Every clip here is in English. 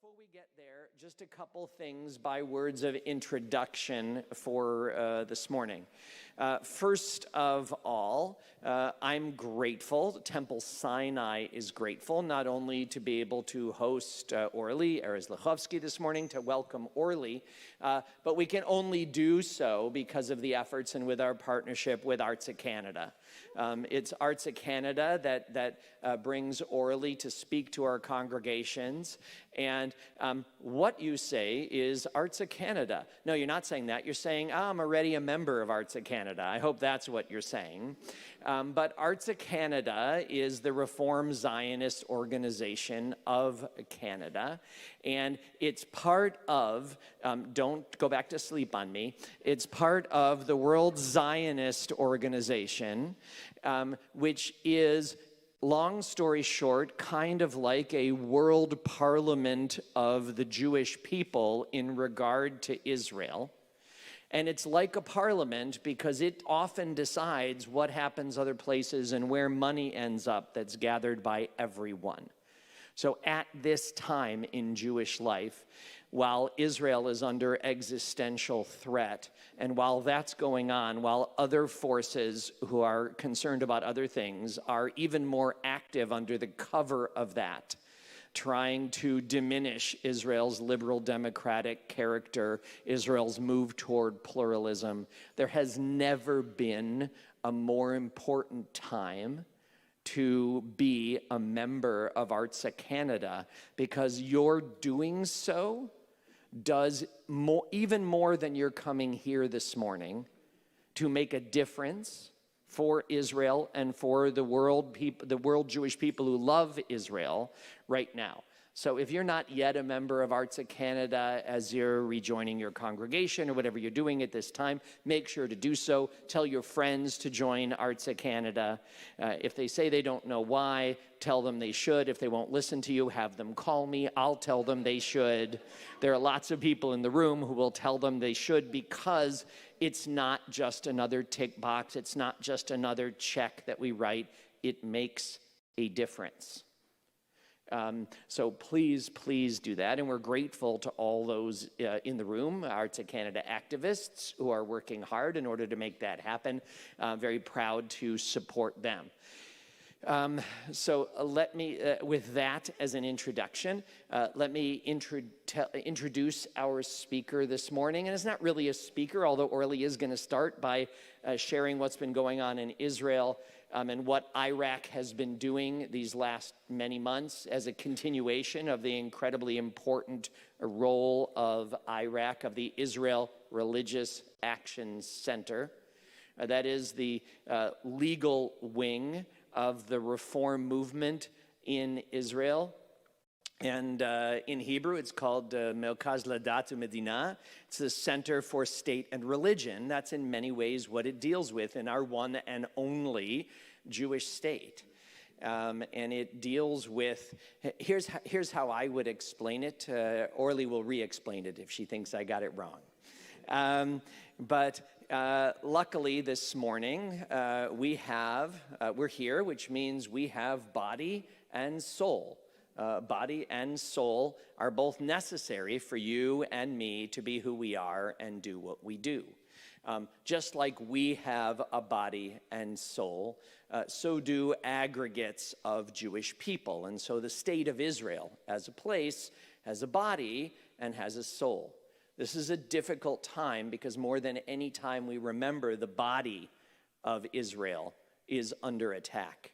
Before we get there, just a couple things by words of introduction for this morning. First of all, I'm grateful. Temple Sinai is grateful not only to be able to host Orly Erez-Likhovski this morning, to welcome Orly, but we can only do so because of the efforts and with our partnership with Arza Canada. It's Arza Canada that brings Orly to speak to our congregations. And what you say is Arza Canada. No, you're not saying that. You're saying, I'm already a member of Arza Canada. I hope that's what you're saying. But Arza Canada is the Reform Zionist organization of Canada. And it's part of, don't go back to sleep on me, it's part of the World Zionist Organization, which is, long story short, kind of like a world parliament of the Jewish people in regard to Israel. And it's like a parliament because it often decides what happens other places and where money ends up that's gathered by everyone. So at this time in Jewish life, while Israel is under existential threat, and while that's going on, while other forces who are concerned about other things are even more active under the cover of that, trying to diminish Israel's liberal democratic character, Israel's move toward pluralism, there has never been a more important time to be a member of Arza Canada, because your doing so does even more than you're coming here this morning to make a difference for Israel and for the world Jewish people who love Israel right now. So if you're not yet a member of Arza Canada, as you're rejoining your congregation or whatever you're doing at this time, make sure to do so. Tell your friends to join Arza Canada. If they say they don't know why, tell them they should. If they won't listen to you, have them call me. I'll tell them they should. There are lots of people in the room who will tell them they should, because it's not just another tick box. It's not just another check that we write. It makes a difference. So please do that. And we're grateful to all those in the room, Arza Canada activists who are working hard in order to make that happen. Very proud to support them. So let me, with that as an introduction, let me introduce our speaker this morning. And it's not really a speaker, although Orly is going to start by sharing what's been going on in Israel and what IRAC has been doing these last many months as a continuation of the incredibly important role of IRAC, of the Israel Religious Action Center. That is the legal wing of the reform movement in Israel. And in Hebrew, it's called Merkaz Ladat U'Medina. It's the Center for State and Religion. That's in many ways what it deals with in our one and only Jewish state. And it deals with, here's how I would explain it. Orly will re-explain it if she thinks I got it wrong. But luckily this morning, we're here, which means we have body and soul. Body and soul are both necessary for you and me to be who we are and do what we do. Just like we have a body and soul, so do aggregates of Jewish people. And so the state of Israel as a place has a body and has a soul. This is a difficult time because more than any time we remember, the body of Israel is under attack.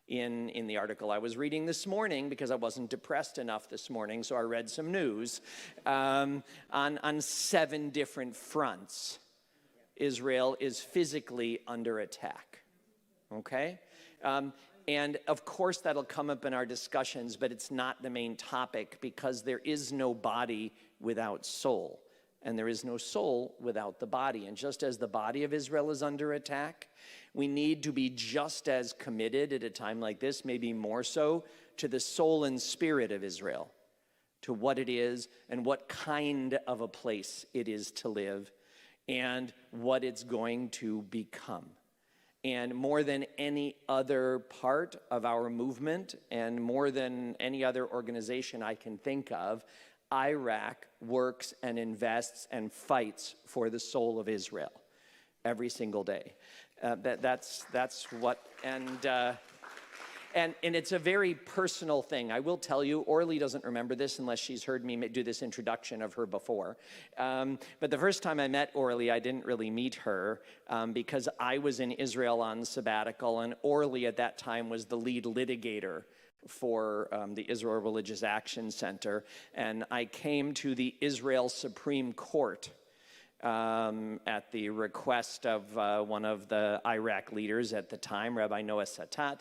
In the article I was reading this morning, because I wasn't depressed enough this morning, so I read some news, on 7 different fronts, Israel is physically under attack, okay? And of course that'll come up in our discussions, but it's not the main topic because there is no body without soul. And there is no soul without the body. And just as the body of Israel is under attack, we need to be just as committed at a time like this, maybe more so, to the soul and spirit of Israel, to what it is and what kind of a place it is to live and what it's going to become. And more than any other part of our movement and more than any other organization I can think of, IRAC works and invests and fights for the soul of Israel every single day. That's what, and it's a very personal thing. I will tell you, Orly doesn't remember this unless she's heard me do this introduction of her before. But the first time I met Orly, I didn't really meet her because I was in Israel on sabbatical, and Orly at that time was the lead litigator for the Israel Religious Action Center. And I came to the Israel Supreme Court at the request of one of the IRAC leaders at the time, Rabbi Noah Satat,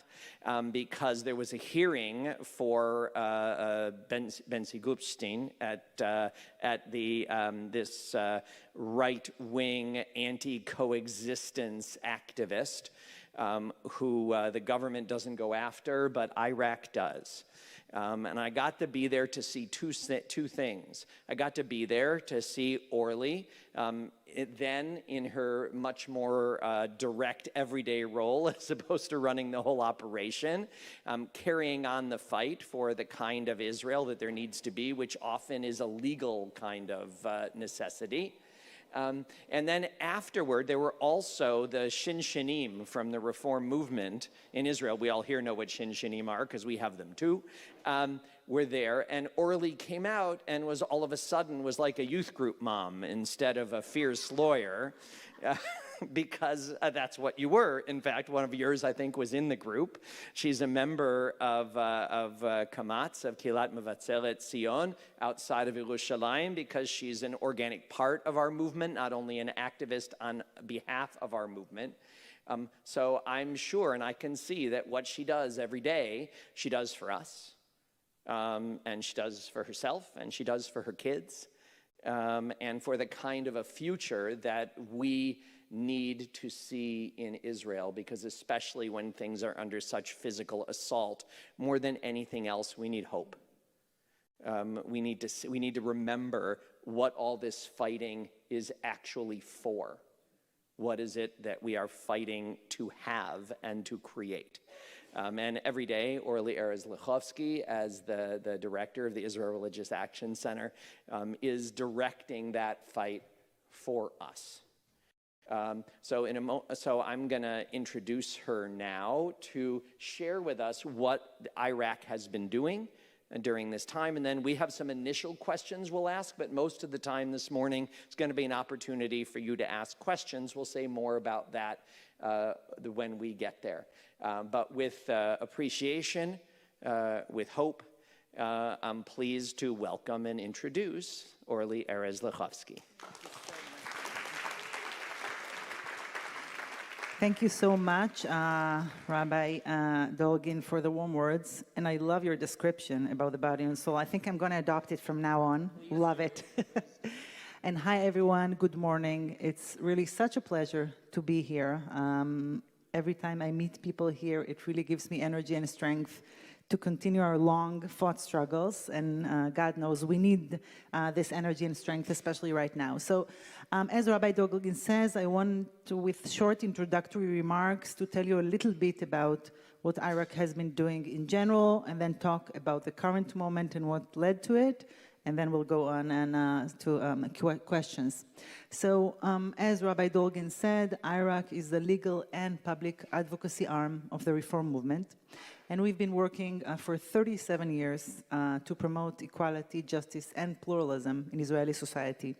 because there was a hearing for Benzi Gupstein at this right-wing anti-coexistence activist who the government doesn't go after, but IRAC does. And I got to be there to see two things. I got to be there to see Orly, then in her much more direct everyday role as opposed to running the whole operation, carrying on the fight for the kind of Israel that there needs to be, which often is a legal kind of necessity. And then afterward, there were also the Shinshinim from the Reform movement in Israel. We all here know what Shinshinim are because we have them too. Were there, and Orly came out and was all of a sudden was like a youth group mom instead of a fierce lawyer. Because that's what you were. In fact, one of yours, I think, was in the group. She's a member of Kamatz, of Kilat Mevatzeret Zion, outside of Yerushalayim, because she's an organic part of our movement, not only an activist on behalf of our movement. So I'm sure, and I can see that what she does every day, she does for us, and she does for herself, and she does for her kids, and for the kind of a future that we need to see in Israel, because especially when things are under such physical assault, more than anything else, we need hope. We need to remember what all this fighting is actually for. What is it that we are fighting to have and to create? And every day, Orly Erez-Likhovski, as the director of the Israel Religious Action Center, is directing that fight for us. So I'm going to introduce her now to share with us what IRAC has been doing during this time. And then we have some initial questions we'll ask, but most of the time this morning is going to be an opportunity for you to ask questions. We'll say more about that when we get there. But with appreciation, with hope, I'm pleased to welcome and introduce Orly Erez-Likhovski. Thank you so much, Rabbi Dolgin, for the warm words. And I love your description about the body and soul. I think I'm going to adopt it from now on. Love it. And hi, everyone. Good morning. It's really such a pleasure to be here. Every time I meet people here, it really gives me energy and strength to continue our long-fought struggles, and God knows we need this energy and strength, especially right now. So, as Rabbi Dolgin says, I want to, with short introductory remarks, to tell you a little bit about what IRAC has been doing in general, and then talk about the current moment and what led to it, and then we'll go on and to questions. So, as Rabbi Dolgin said, IRAC is the legal and public advocacy arm of the Reform movement. And we've been working for 37 years to promote equality, justice, and pluralism in Israeli society.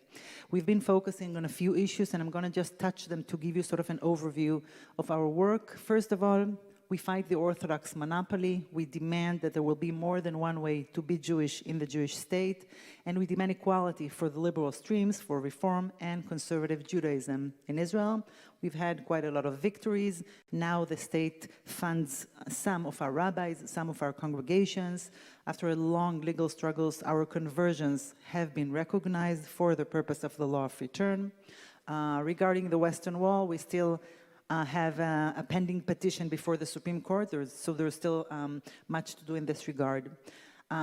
We've been focusing on a few issues, and I'm going to just touch them to give you sort of an overview of our work. First of all, we fight the Orthodox monopoly. We demand that there will be more than one way to be Jewish in the Jewish state. And we demand equality for the liberal streams, for Reform and conservative Judaism in Israel. We've had quite a lot of victories. Now the state funds some of our rabbis, some of our congregations. After long legal struggles, our conversions have been recognized for the purpose of the law of return. Regarding the Western Wall, we still have a pending petition before the Supreme Court, so there's still much to do in this regard.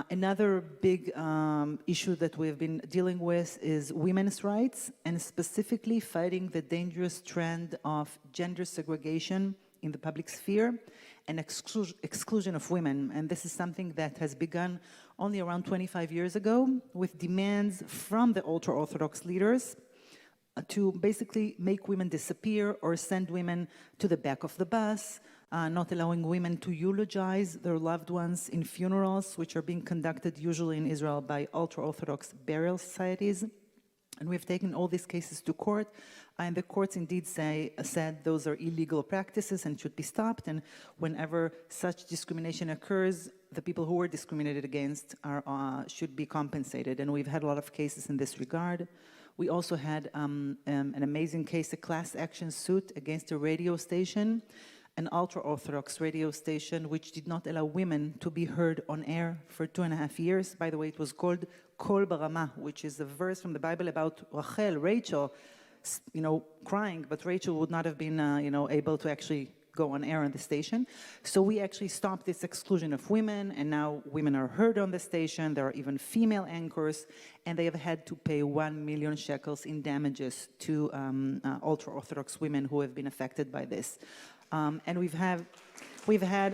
Another big issue that we've been dealing with is women's rights, and specifically fighting the dangerous trend of gender segregation in the public sphere and exclusion of women. And this is something that has begun only around 25 years ago with demands from the ultra-Orthodox leaders to basically make women disappear or send women to the back of the bus, not allowing women to eulogize their loved ones in funerals, which are being conducted usually in Israel by ultra-Orthodox burial societies. And we've taken all these cases to court, and the courts indeed said those are illegal practices and should be stopped. And whenever such discrimination occurs, the people who were discriminated against should be compensated. And we've had a lot of cases in this regard. We also had an amazing case, a class action suit against a radio station, an ultra-Orthodox radio station, which did not allow women to be heard on air for 2.5 years. By the way, it was called Kol Barama, which is a verse from the Bible about Rachel, crying, but Rachel would not have been, able to actually go on air on the station. So we actually stopped this exclusion of women, and now women are heard on the station. There are even female anchors, and they have had to pay 1 million shekels in damages to ultra-Orthodox women who have been affected by this. And we've had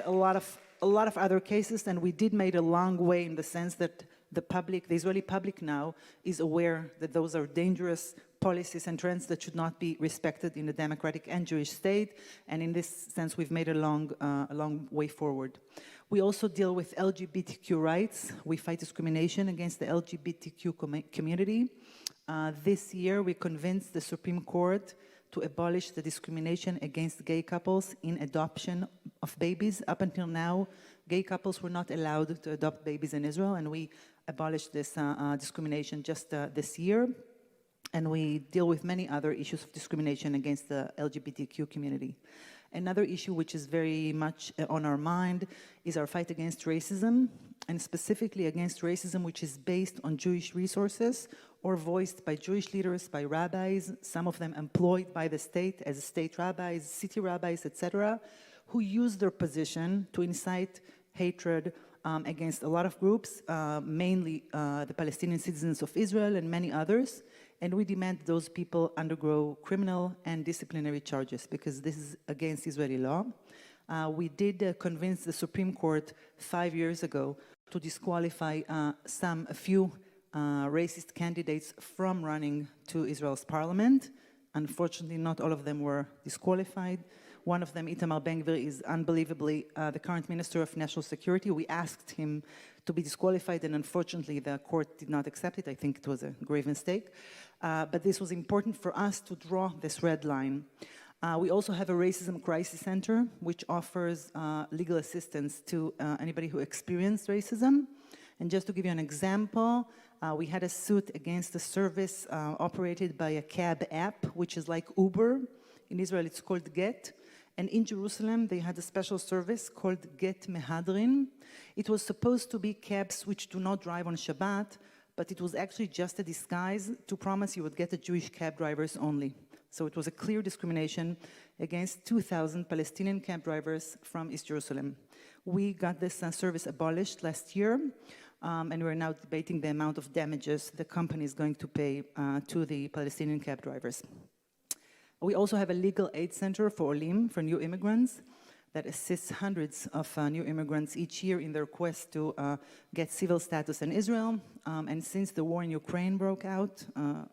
a lot of other cases, and we did make a long way in the sense that the Israeli public now is aware that those are dangerous policies and trends that should not be respected in a democratic and Jewish state. And in this sense, we've made a long way forward. We also deal with LGBTQ rights. We fight discrimination against the LGBTQ community. This year, we convinced the Supreme Court to abolish the discrimination against gay couples in adoption of babies. Up until now, gay couples were not allowed to adopt babies in Israel, and we abolished this discrimination just this year. And we deal with many other issues of discrimination against the LGBTQ community. Another issue which is very much on our mind is our fight against racism, and specifically against racism which is based on Jewish resources or voiced by Jewish leaders, by rabbis, some of them employed by the state as state rabbis, city rabbis, etc., who use their position to incite hatred against a lot of groups, mainly the Palestinian citizens of Israel and many others. And we demand those people undergo criminal and disciplinary charges because this is against Israeli law. We did convince the Supreme Court 5 years ago to disqualify a few racist candidates from running to Israel's parliament. Unfortunately, not all of them were disqualified. One of them, Itamar Ben-Gvir, is unbelievably the current Minister of National Security. We asked him to be disqualified, and unfortunately the court did not accept it. I think it was a grave mistake. But this was important for us to draw this red line. We also have a racism crisis center, which offers legal assistance to anybody who experienced racism. And just to give you an example, we had a suit against a service operated by a cab app, which is like Uber. In Israel, it's called Get. And in Jerusalem, they had a special service called Get Mehadrin. It was supposed to be cabs which do not drive on Shabbat, but it was actually just a disguise to promise you would get the Jewish cab drivers only. So it was a clear discrimination against 2,000 Palestinian cab drivers from East Jerusalem. We got this service abolished last year, and we're now debating the amount of damages the company is going to pay to the Palestinian cab drivers. We also have a legal aid center for Olim, for new immigrants, that assists hundreds of new immigrants each year in their quest to get civil status in Israel. And since the war in Ukraine broke out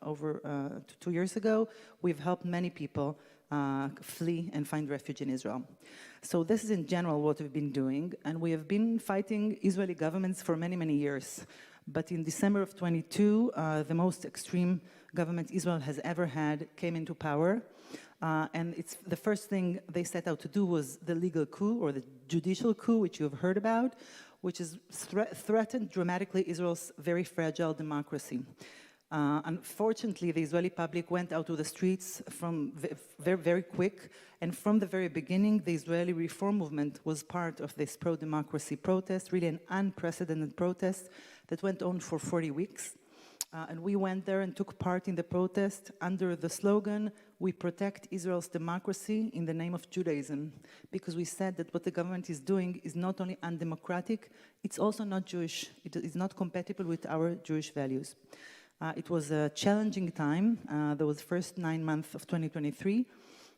over 2 years ago, we've helped many people flee and find refuge in Israel. So this is in general what we've been doing, and we have been fighting Israeli governments for many, many years. But in December of 22, the most extreme government Israel has ever had came into power. And it's the first thing they set out to do was the legal coup, or the judicial coup, which you have heard about, which has threatened dramatically Israel's very fragile democracy. Unfortunately, the Israeli public went out to the streets from very, very quick, and from the very beginning, the Israeli reform movement was part of this pro-democracy protest, really an unprecedented protest that went on for 40 weeks. And we went there and took part in the protest under the slogan, "We protect Israel's democracy in the name of Judaism," because we said that what the government is doing is not only undemocratic, it's also not Jewish. It is not compatible with our Jewish values. It was a challenging time, those first 9 months of 2023,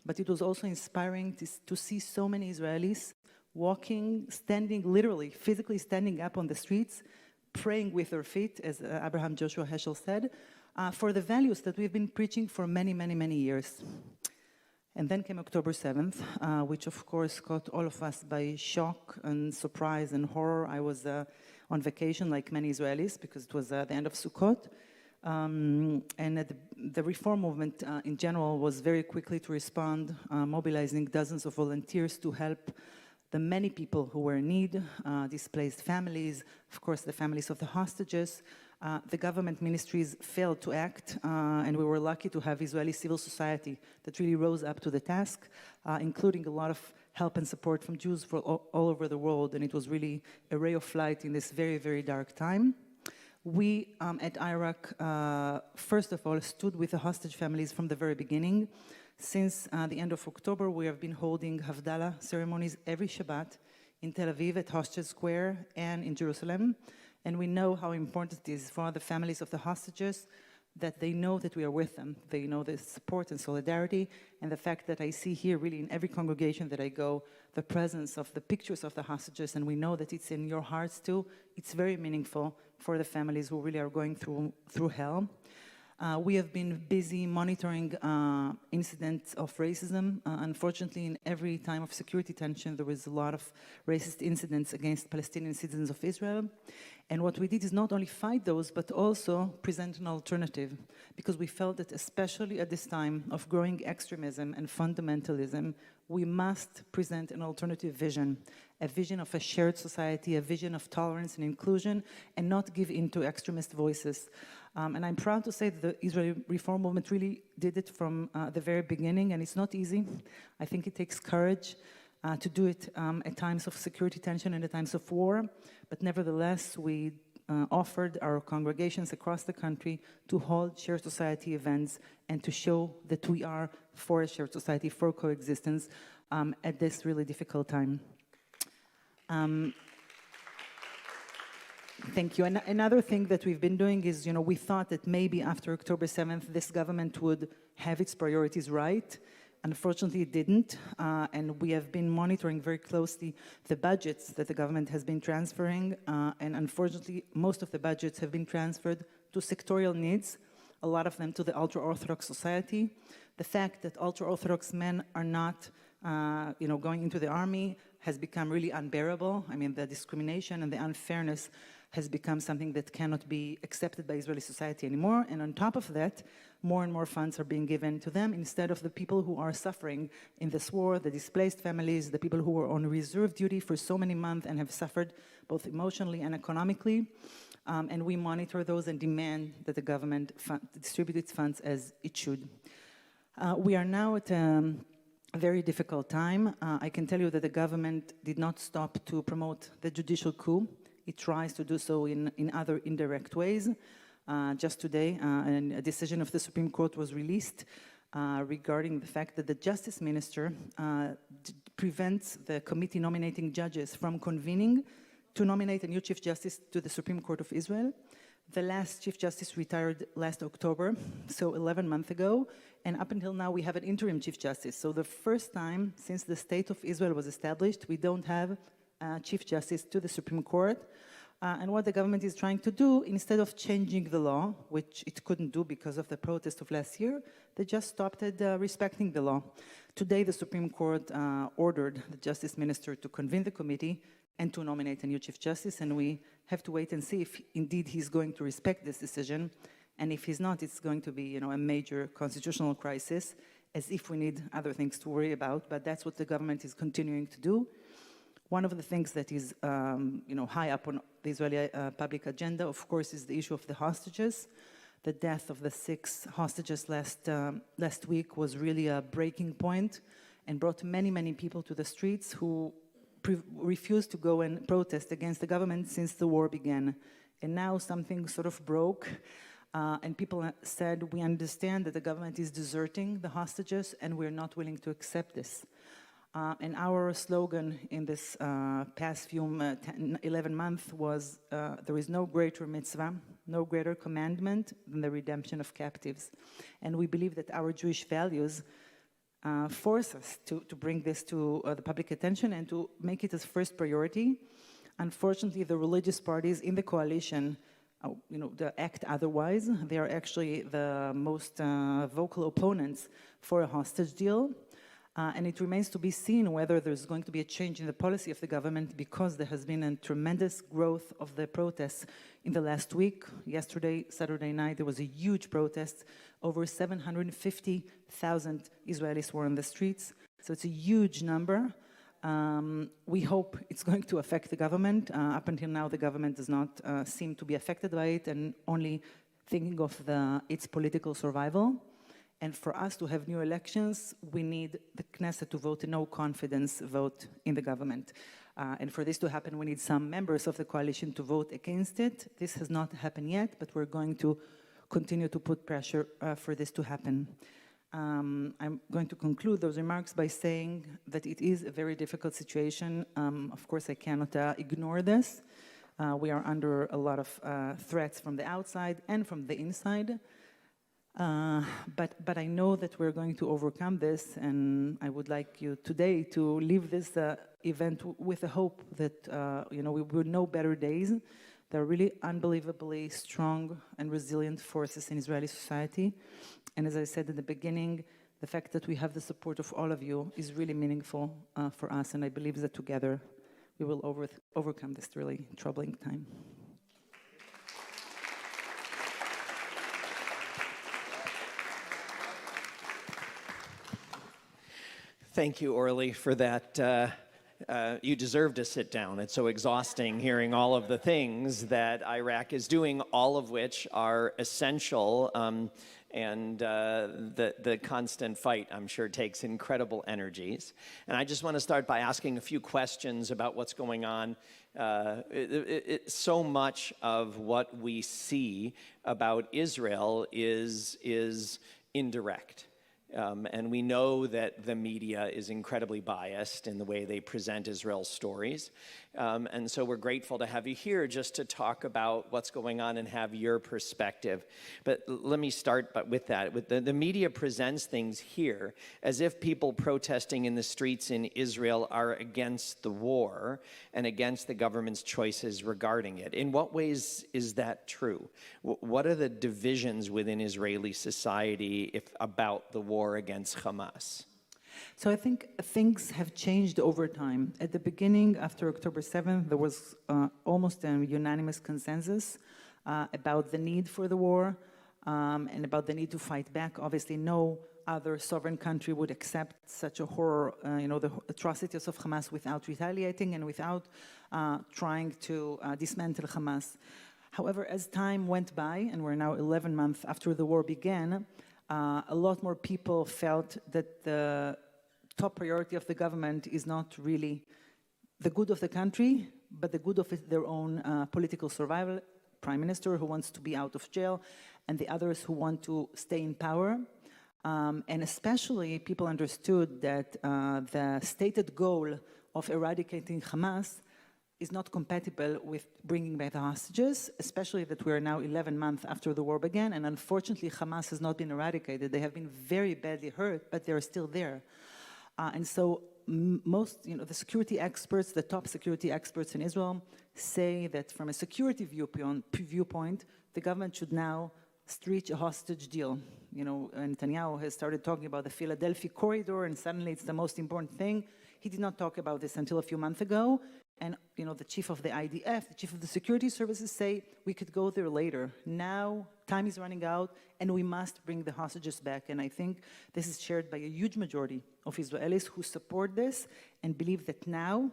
but it was also inspiring to see so many Israelis walking, standing, literally, physically standing up on the streets, praying with their feet, as Abraham Joshua Heschel said, for the values that we've been preaching for many, many, many years. And then came October 7th, which of course caught all of us by shock and surprise and horror. I was on vacation like many Israelis because it was the end of Sukkot. And the reform movement in general was very quickly to respond, mobilizing dozens of volunteers to help the many people who were in need, displaced families, of course the families of the hostages. The government ministries failed to act, and we were lucky to have Israeli civil society that really rose up to the task, including a lot of help and support from Jews all over the world, and it was really a ray of light in this very, very dark time. We at IRAC, first of all, stood with the hostage families from the very beginning. Since the end of October, we have been holding Havdalah ceremonies every Shabbat in Tel Aviv at Hostage Square and in Jerusalem. And we know how important it is for the families of the hostages that they know that we are with them. They know the support and solidarity, and the fact that I see here really in every congregation that I go, the presence of the pictures of the hostages, and we know that it's in your hearts too. It's very meaningful for the families who really are going through hell. We have been busy monitoring incidents of racism. Unfortunately, in every time of security tension, there was a lot of racist incidents against Palestinian citizens of Israel. And what we did is not only fight those, but also present an alternative, because we felt that especially at this time of growing extremism and fundamentalism, we must present an alternative vision, a vision of a shared society, a vision of tolerance and inclusion, and not give in to extremist voices. And I'm proud to say that the Israeli reform movement really did it from the very beginning, and it's not easy. I think it takes courage to do it at times of security tension and at times of war, but nevertheless, we offered our congregations across the country to hold shared society events and to show that we are for a shared society, for coexistence at this really difficult time. Thank you. And another thing that we've been doing is, we thought that maybe after October 7th, this government would have its priorities right. Unfortunately, it didn't. And we have been monitoring very closely the budgets that the government has been transferring. And unfortunately, most of the budgets have been transferred to sectorial needs, a lot of them to the ultra-Orthodox society. The fact that ultra-Orthodox men are not going into the army has become really unbearable. I mean, the discrimination and the unfairness has become something that cannot be accepted by Israeli society anymore. And on top of that, more and more funds are being given to them instead of the people who are suffering in this war, the displaced families, the people who were on reserve duty for so many months and have suffered both emotionally and economically. And we monitor those and demand that the government distribute its funds as it should. We are now at a very difficult time. I can tell you that the government did not stop to promote the judicial coup. It tries to do so in other indirect ways. Just today, a decision of the Supreme Court was released regarding the fact that the Justice Minister prevents the committee nominating judges from convening to nominate a new Chief Justice to the Supreme Court of Israel. The last Chief Justice retired last October, so 11 months ago, and up until now we have an interim Chief Justice. So the first time since the State of Israel was established, we don't have Chief Justice to the Supreme Court. And what the government is trying to do, instead of changing the law, which it couldn't do because of the protest of last year, they just stopped at respecting the law. Today, the Supreme Court ordered the Justice Minister to convene the committee and to nominate a new Chief Justice, and we have to wait and see if indeed he's going to respect this decision. And if he's not, it's going to be, a major constitutional crisis, as if we need other things to worry about, but that's what the government is continuing to do. One of the things that is, high up on the Israeli public agenda, of course, is the issue of the hostages. The death of the 6 hostages last week was really a breaking point and brought many, many people to the streets who refused to go and protest against the government since the war began. And now something sort of broke, and people said, we understand that the government is deserting the hostages, and we're not willing to accept this. And our slogan in this past 11 months was, there is no greater mitzvah, no greater commandment than the redemption of captives. And we believe that our Jewish values force us to bring this to the public attention and to make it as first priority. Unfortunately, the religious parties in the coalition, they act otherwise. They are actually the most vocal opponents for a hostage deal. And it remains to be seen whether there's going to be a change in the policy of the government, because there has been a tremendous growth of the protests in the last week. Yesterday, Saturday night, there was a huge protest. Over 750,000 Israelis were on the streets. So it's a huge number. We hope it's going to affect the government. Up until now, the government does not seem to be affected by it and only thinking of its political survival. And for us to have new elections, we need the Knesset to vote a no confidence vote in the government. And for this to happen, we need some members of the coalition to vote against it. This has not happened yet, but we're going to continue to put pressure for this to happen. I'm going to conclude those remarks by saying that it is a very difficult situation. Of course, I cannot ignore this. We are under a lot of threats from the outside and from the inside. But I know that we're going to overcome this, and I would like you today to leave this event with the hope that we will know better days. There are really unbelievably strong and resilient forces in Israeli society. And as I said at the beginning, the fact that we have the support of all of you is really meaningful for us, and I believe that together we will overcome this really troubling time. Thank you, Orly, for that. You deserve to sit down. It's so exhausting hearing all of the things that IRAC is doing, all of which are essential, and the constant fight, I'm sure, takes incredible energies. And I just want to start by asking a few questions about what's going on. So much of what we see about Israel is indirect. And we know that the media is incredibly biased in the way they present Israel's stories. And so we're grateful to have you here just to talk about what's going on and have your perspective. But let me start with that. The media presents things here as if people protesting in the streets in Israel are against the war and against the government's choices regarding it. In what ways is that true? What are the divisions within Israeli society about the war against Hamas? So I think things have changed over time. At the beginning, after October 7th, there was almost a unanimous consensus about the need for the war and about the need to fight back. Obviously, no other sovereign country would accept such a horror, the atrocities of Hamas without retaliating and without trying to dismantle Hamas. However, as time went by, and we're now 11 months after the war began, a lot more people felt that the top priority of the government is not really the good of the country, but the good of their own political survival. Prime Minister who wants to be out of jail, and the others who want to stay in power. And especially people understood that the stated goal of eradicating Hamas is not compatible with bringing back the hostages, especially that we are now 11 months after the war began, and unfortunately Hamas has not been eradicated. They have been very badly hurt, but they're still there. And so most, the security experts, the top security experts in Israel say that from a security viewpoint, the government should now reach a hostage deal. Netanyahu has started talking about the Philadelphia corridor, and suddenly it's the most important thing. He did not talk about this until a few months ago. And the chief of the IDF, the chief of the security services say we could go there later. Now time is running out and we must bring the hostages back. And I think this is shared by a huge majority of Israelis who support this and believe that now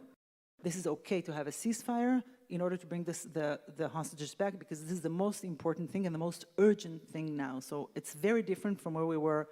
this is okay to have a ceasefire in order to bring the hostages back, because this is the most important thing and the most urgent thing now. So it's very different from where we were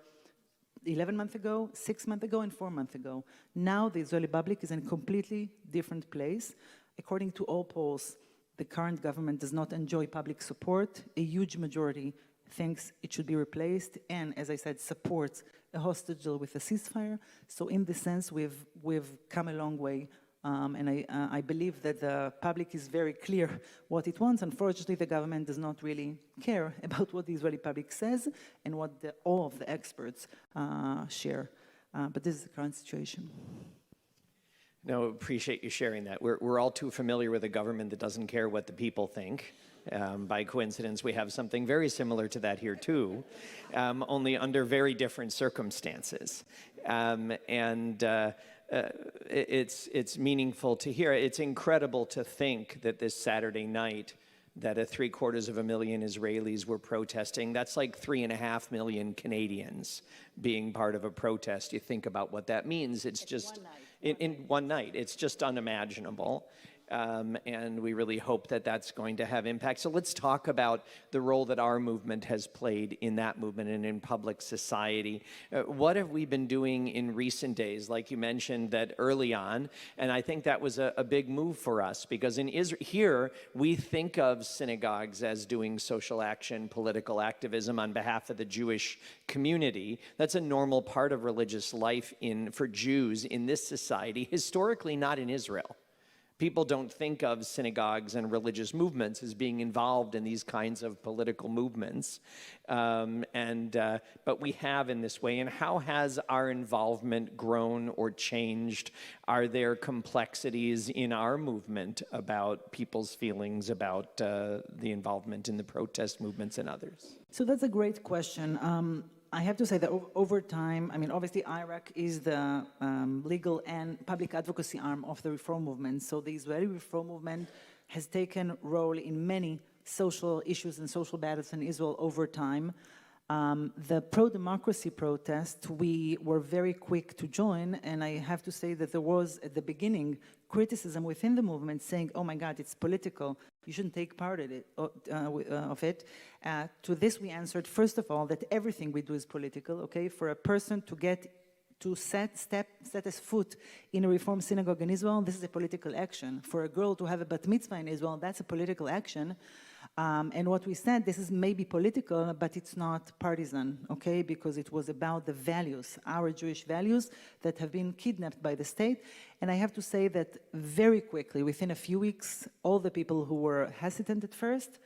11 months ago, 6 months ago, and 4 months ago. Now the Israeli public is in a completely different place. According to all polls, the current government does not enjoy public support. A huge majority thinks it should be replaced and, as I said, supports a hostage deal with a ceasefire. So in this sense, we've come a long way. And I believe that the public is very clear what it wants. Unfortunately, the government does not really care about what the Israeli public says and what all of the experts share. But this is the current situation. No, appreciate you sharing that. We're all too familiar with a government that doesn't care what the people think. By coincidence, we have something very similar to that here too, only under very different circumstances. It's meaningful to hear. It's incredible to think that this Saturday night that 750,000 Israelis were protesting. That's like 3.5 million Canadians being part of a protest. You think about what that means. It's just in one night. It's just unimaginable. And we really hope that that's going to have impact. So let's talk about the role that our movement has played in that movement and in public society. What have we been doing in recent days? Like you mentioned that early on, and I think that was a big move for us, because in Israel, here we think of synagogues as doing social action, political activism on behalf of the Jewish community. That's a normal part of religious life for Jews in this society, historically not in Israel. People don't think of synagogues and religious movements as being involved in these kinds of political movements, but we have in this way. And how has our involvement grown or changed? Are there complexities in our movement about people's feelings about the involvement in the protest movements and others? So that's a great question. I have to say that over time, I mean, obviously IRAC is the legal and public advocacy arm of the reform movement. So the Israeli reform movement has taken role in many social issues and social battles in Israel over time. The pro-democracy protest, we were very quick to join, and I have to say that there was, at the beginning, criticism within the movement saying, oh my God, it's political, you shouldn't take part of it. To this we answered, first of all, that everything we do is political, okay? For a person to set his foot in a Reform synagogue in Israel, this is a political action. For a girl to have a bat mitzvah in Israel, that's a political action. And what we said, this is maybe political, but it's not partisan, okay? Because it was about the values, our Jewish values that have been kidnapped by the state. And I have to say that very quickly, within a few weeks, all the people who were hesitant at first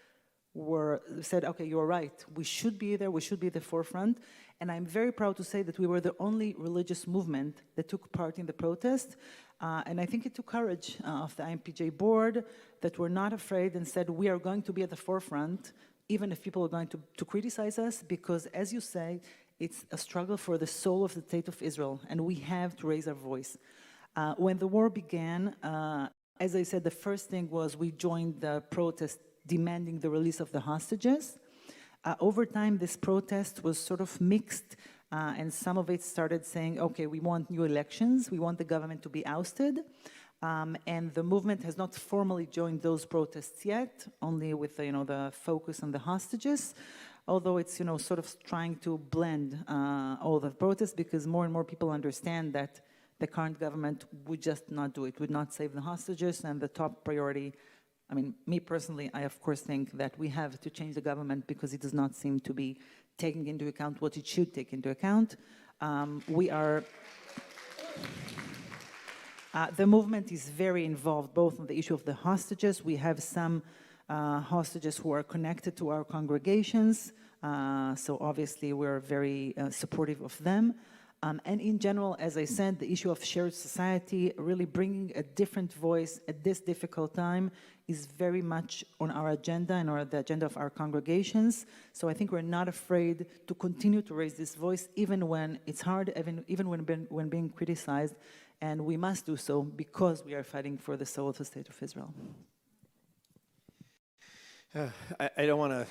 said, okay, you're right, we should be there, we should be at the forefront. And I'm very proud to say that we were the only religious movement that took part in the protest. And I think it took courage of the IMPJ board that were not afraid and said, we are going to be at the forefront, even if people are going to criticize us, because as you say, it's a struggle for the soul of the state of Israel, and we have to raise our voice. When the war began, as I said, the first thing was we joined the protest demanding the release of the hostages. Over time, this protest was sort of mixed, and some of it started saying, okay, we want new elections, we want the government to be ousted, and the movement has not formally joined those protests yet, only with the focus on the hostages, although it's sort of trying to blend all the protests, because more and more people understand that the current government would just not do it, would not save the hostages, and the top priority, I mean, me personally, I of course think that we have to change the government because it does not seem to be taking into account what it should take into account. The movement is very involved both on the issue of the hostages. We have some hostages who are connected to our congregations, so obviously we're very supportive of them. And in general, as I said, the issue of shared society, really bringing a different voice at this difficult time, is very much on our agenda and the agenda of our congregations. So I think we're not afraid to continue to raise this voice, even when it's hard, even when being criticized, and we must do so because we are fighting for the soul of the state of Israel. I don't want to,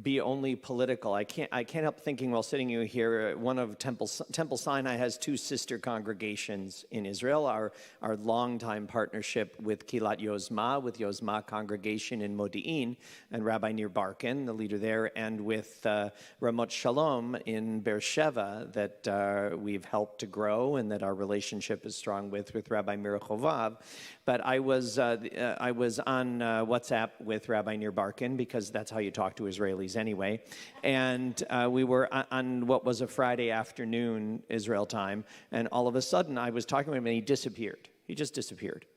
be only political. I can't help thinking while sitting here. One of Temple Sinai has two sister congregations in Israel. Our longtime partnership with Kilat Yozma, with Yozma congregation in Modi'in, and Rabbi Nir Barkin, the leader there, and with Ramot Shalom in Beersheba that we've helped to grow and that our relationship is strong with Rabbi Mira Chovav. But I was on WhatsApp with Rabbi Nir Barkin, because that's how you talk to Israelis anyway. And we were on what was a Friday afternoon, Israel time, and all of a sudden I was talking to him and he disappeared. He just disappeared.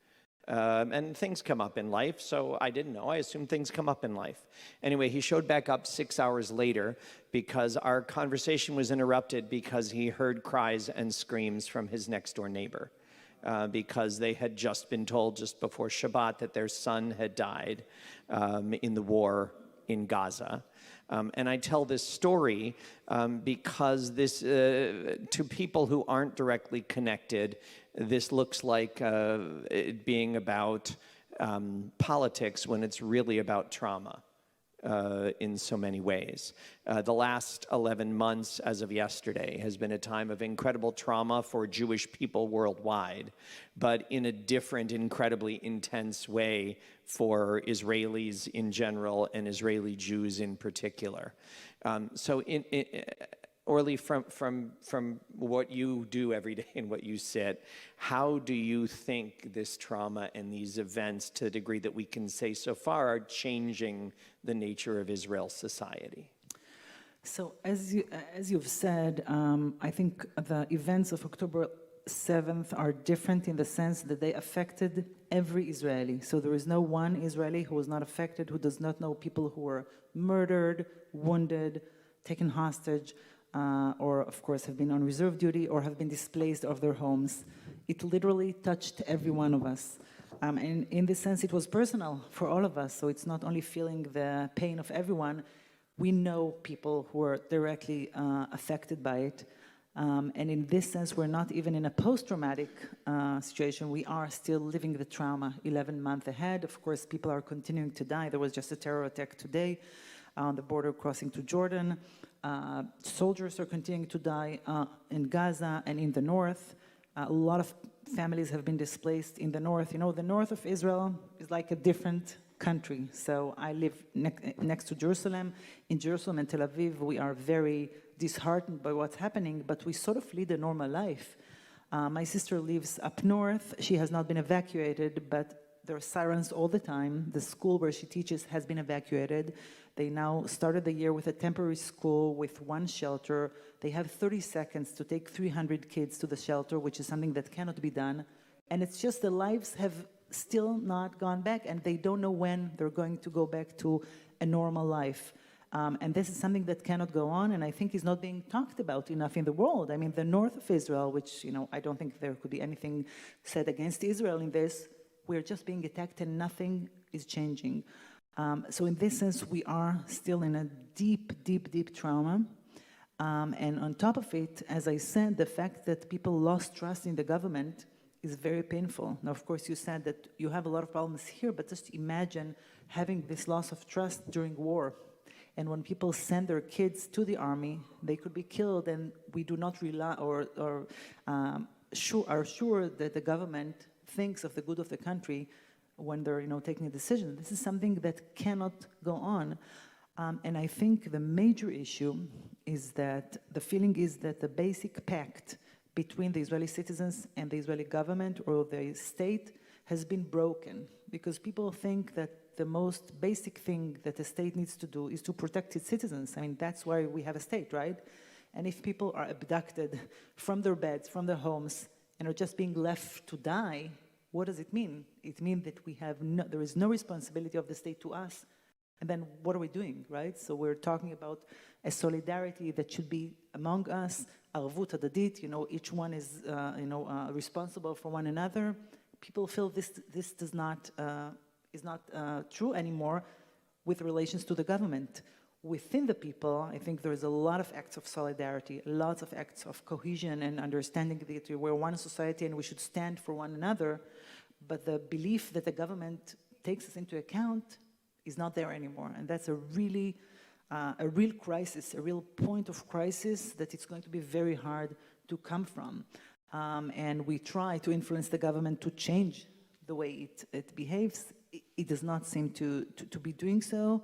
And things come up in life, so I didn't know. I assumed things come up in life. Anyway, he showed back up 6 hours later because our conversation was interrupted because he heard cries and screams from his next door neighbor. Because they had just been told just before Shabbat that their son had died in the war in Gaza. And I tell this story because this, to people who aren't directly connected, this looks like it being about politics when it's really about trauma in so many ways. The last 11 months, as of yesterday, has been a time of incredible trauma for Jewish people worldwide, but in a different, incredibly intense way for Israelis in general and Israeli Jews in particular. So Orly, from what you do every day and what you said, how do you think this trauma and these events, to the degree that we can say so far, are changing the nature of Israel's society? So as you've said, I think the events of October 7th are different in the sense that they affected every Israeli. So there is no one Israeli who was not affected, who does not know people who were murdered, wounded, taken hostage, or of course have been on reserve duty or have been displaced of their homes. It literally touched every one of us. And in this sense, it was personal for all of us. So it's not only feeling the pain of everyone, we know people who are directly affected by it. And in this sense, we're not even in a post-traumatic situation. We are still living the trauma 11 months ahead. Of course, people are continuing to die. There was just a terror attack today on the border crossing to Jordan. Soldiers are continuing to die in Gaza and in the north. A lot of families have been displaced in the north. You know, the north of Israel is like a different country. So I live next to Jerusalem. In Jerusalem and Tel Aviv, we are very disheartened by what's happening, but we sort of lead a normal life. My sister lives up north. She has not been evacuated, but there are sirens all the time. The school where she teaches has been evacuated. They now started the year with a temporary school with one shelter. They have 30 seconds to take 300 kids to the shelter, which is something that cannot be done. And it's just the lives have still not gone back, and they don't know when they're going to go back to a normal life. And this is something that cannot go on, and I think is not being talked about enough in the world. I mean, the north of Israel, which, you know, I don't think there could be anything said against Israel in this, we're just being attacked and nothing is changing. So in this sense, we are still in a deep, deep, deep trauma. And on top of it, as I said, the fact that people lost trust in the government is very painful. Now, of course, you said that you have a lot of problems here, but just imagine having this loss of trust during war. And when people send their kids to the army, they could be killed, and we do not rely or are sure that the government thinks of the good of the country when they're, you know, taking a decision. This is something that cannot go on. And I think the major issue is that the feeling is that the basic pact between the Israeli citizens and the Israeli government or the state has been broken, because people think that the most basic thing that a state needs to do is to protect its citizens. I mean, that's why we have a state, right? And if people are abducted from their beds, from their homes, and are just being left to die, what does it mean? It means that there is no responsibility of the state to us. And then what are we doing, right? So we're talking about a solidarity that should be among us, arvut hadadit, you know, each one is, responsible for one another. People feel this is not true anymore with relations to the government. Within the people, I think there is a lot of acts of solidarity, lots of acts of cohesion and understanding that we're one society and we should stand for one another. But the belief that the government takes us into account is not there anymore. And that's a real crisis, a real point of crisis that it's going to be very hard to come from. And we try to influence the government to change the way it behaves. It does not seem to be doing so.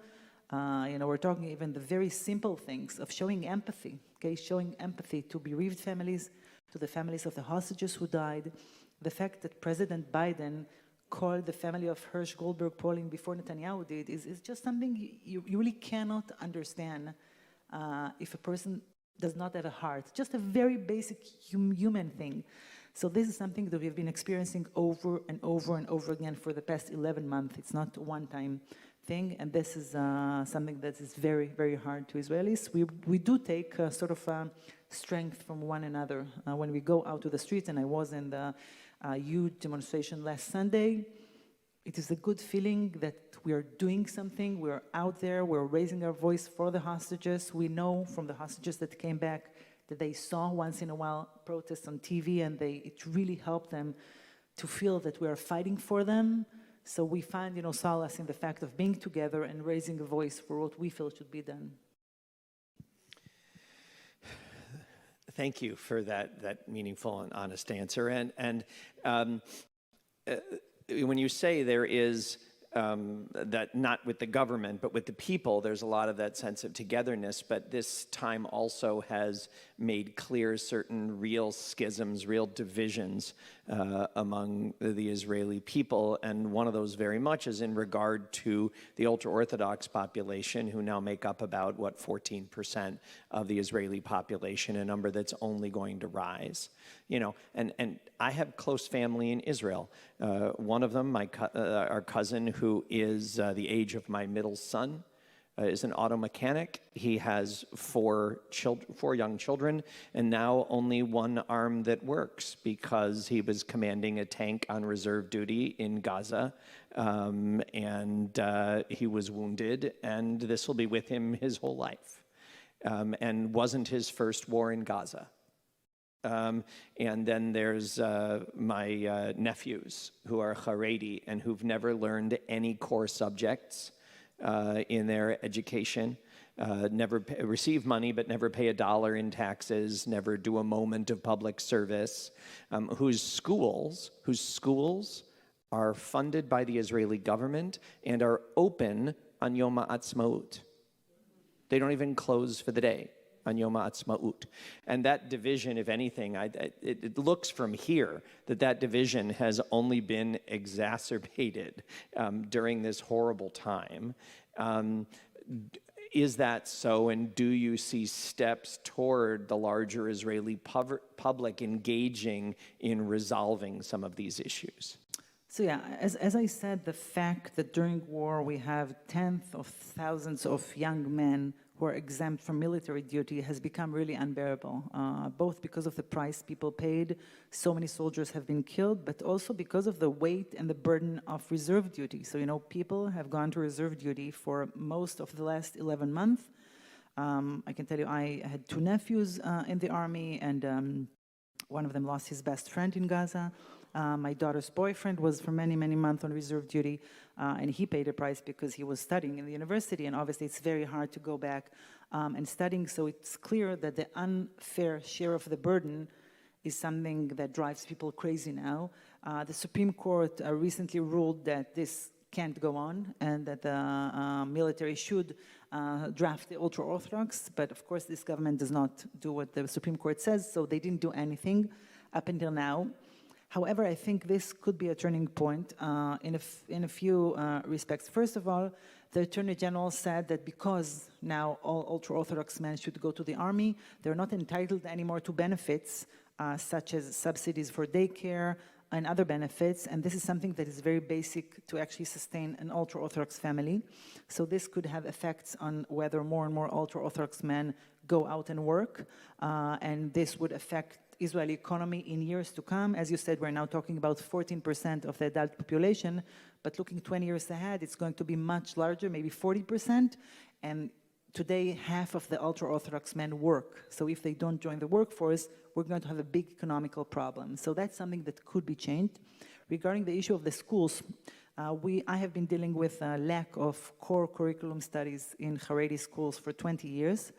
We're talking even the very simple things of showing empathy, okay? Showing empathy to bereaved families, to the families of the hostages who died. The fact that President Biden called the family of Hirsch Goldberg Pauling before Netanyahu did is just something you really cannot understand if a person does not have a heart. Just a very basic human thing. So this is something that we've been experiencing over and over and over again for the past 11 months. It's not a one-time thing, and this is something that is very, very hard to Israelis. We do take sort of strength from one another. When we go out to the streets, and I was in the huge demonstration last Sunday, it is a good feeling that we are doing something, we're out there, we're raising our voice for the hostages. We know from the hostages that came back that they saw once in a while protests on TV, and it really helped them to feel that we are fighting for them. So we find, solace in the fact of being together and raising a voice for what we feel should be done. Thank you for that meaningful and honest answer. And when you say there is that not with the government, but with the people, there's a lot of that sense of togetherness, but this time also has made clear certain real schisms, real divisions among the Israeli people, and one of those very much is in regard to the ultra-Orthodox population, who now make up about, 14% of the Israeli population, a number that's only going to rise. And I have close family in Israel. One of them, our cousin, who is the age of my middle son, is an auto mechanic. He has four young children, and now only one arm that works because he was commanding a tank on reserve duty in Gaza, and he was wounded, and this will be with him his whole life, and wasn't his first war in Gaza. And then there's my nephews who are Haredi and who've never learned any core subjects in their education, never receive money but never pay $1 in taxes, never do a moment of public service, whose schools are funded by the Israeli government and are open on Yom HaAtzmaut. They don't even close for the day on Yom HaAtzmaut. And that division, if anything, it looks from here that division has only been exacerbated during this horrible time. Is that so, and do you see steps toward the larger Israeli public engaging in resolving some of these issues? So yeah, as I said, the fact that during war we have tens of thousands of young men who are exempt from military duty has become really unbearable, both because of the price people paid, so many soldiers have been killed, but also because of the weight and the burden of reserve duty. So, people have gone to reserve duty for most of the last 11 months. I can tell you I had two nephews in the army, and one of them lost his best friend in Gaza. My daughter's boyfriend was for many, many months on reserve duty, and he paid a price because he was studying in the university, and obviously it's very hard to go back and studying, so it's clear that the unfair share of the burden is something that drives people crazy now. The Supreme Court recently ruled that this can't go on and that the military should draft the ultra-Orthodox, but of course this government does not do what the Supreme Court says, so they didn't do anything up until now. However, I think this could be a turning point in a few respects. First of all, the Attorney General said that because now all ultra-Orthodox men should go to the army, they're not entitled anymore to benefits such as subsidies for daycare and other benefits, and this is something that is very basic to actually sustain an ultra-Orthodox family. So this could have effects on whether more and more ultra-Orthodox men go out and work, and this would affect Israeli economy in years to come. As you said, we're now talking about 14% of the adult population, but looking 20 years ahead, it's going to be much larger, maybe 40%. And today, half of the ultra-Orthodox men work. So if they don't join the workforce, we're going to have a big economical problem. So that's something that could be changed. Regarding the issue of the schools, I have been dealing with a lack of core curriculum studies in Haredi schools for 20 years.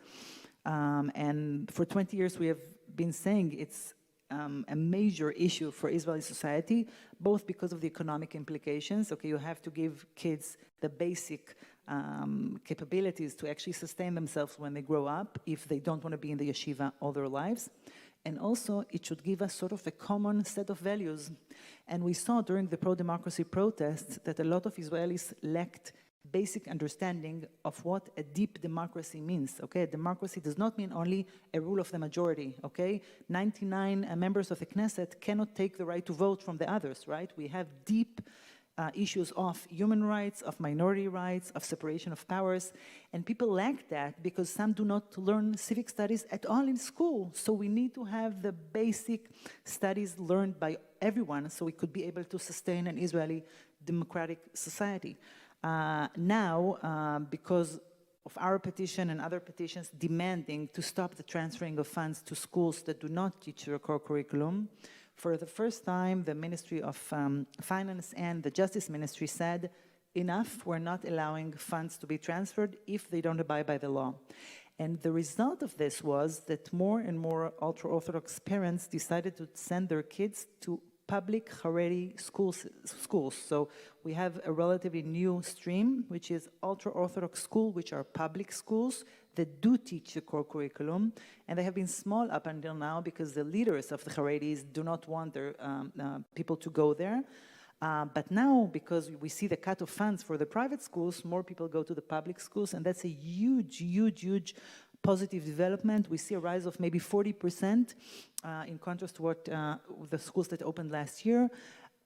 And for 20 years, we have been saying it's a major issue for Israeli society, both because of the economic implications. Okay, you have to give kids the basic capabilities to actually sustain themselves when they grow up if they don't want to be in the yeshiva all their lives. And also, it should give us sort of a common set of values. And we saw during the pro-democracy protests that a lot of Israelis lacked basic understanding of what a deep democracy means, okay? Democracy does not mean only a rule of the majority, okay? 99 members of the Knesset cannot take the right to vote from the others, right? We have deep issues of human rights, of minority rights, of separation of powers, and people lack that because some do not learn civic studies at all in school. So we need to have the basic studies learned by everyone so we could be able to sustain an Israeli democratic society. Now, because of our petition and other petitions demanding to stop the transferring of funds to schools that do not teach their core curriculum, for the first time, the Ministry of Finance and the Justice Ministry said, enough, we're not allowing funds to be transferred if they don't abide by the law. And the result of this was that more and more ultra-Orthodox parents decided to send their kids to public Haredi schools. So we have a relatively new stream, which is ultra-Orthodox schools, which are public schools that do teach the core curriculum, and they have been small up until now because the leaders of the Haredis do not want their people to go there. But now, because we see the cut of funds for the private schools, more people go to the public schools, and that's a huge, huge, huge positive development. We see a rise of maybe 40% in contrast to what the schools that opened last year.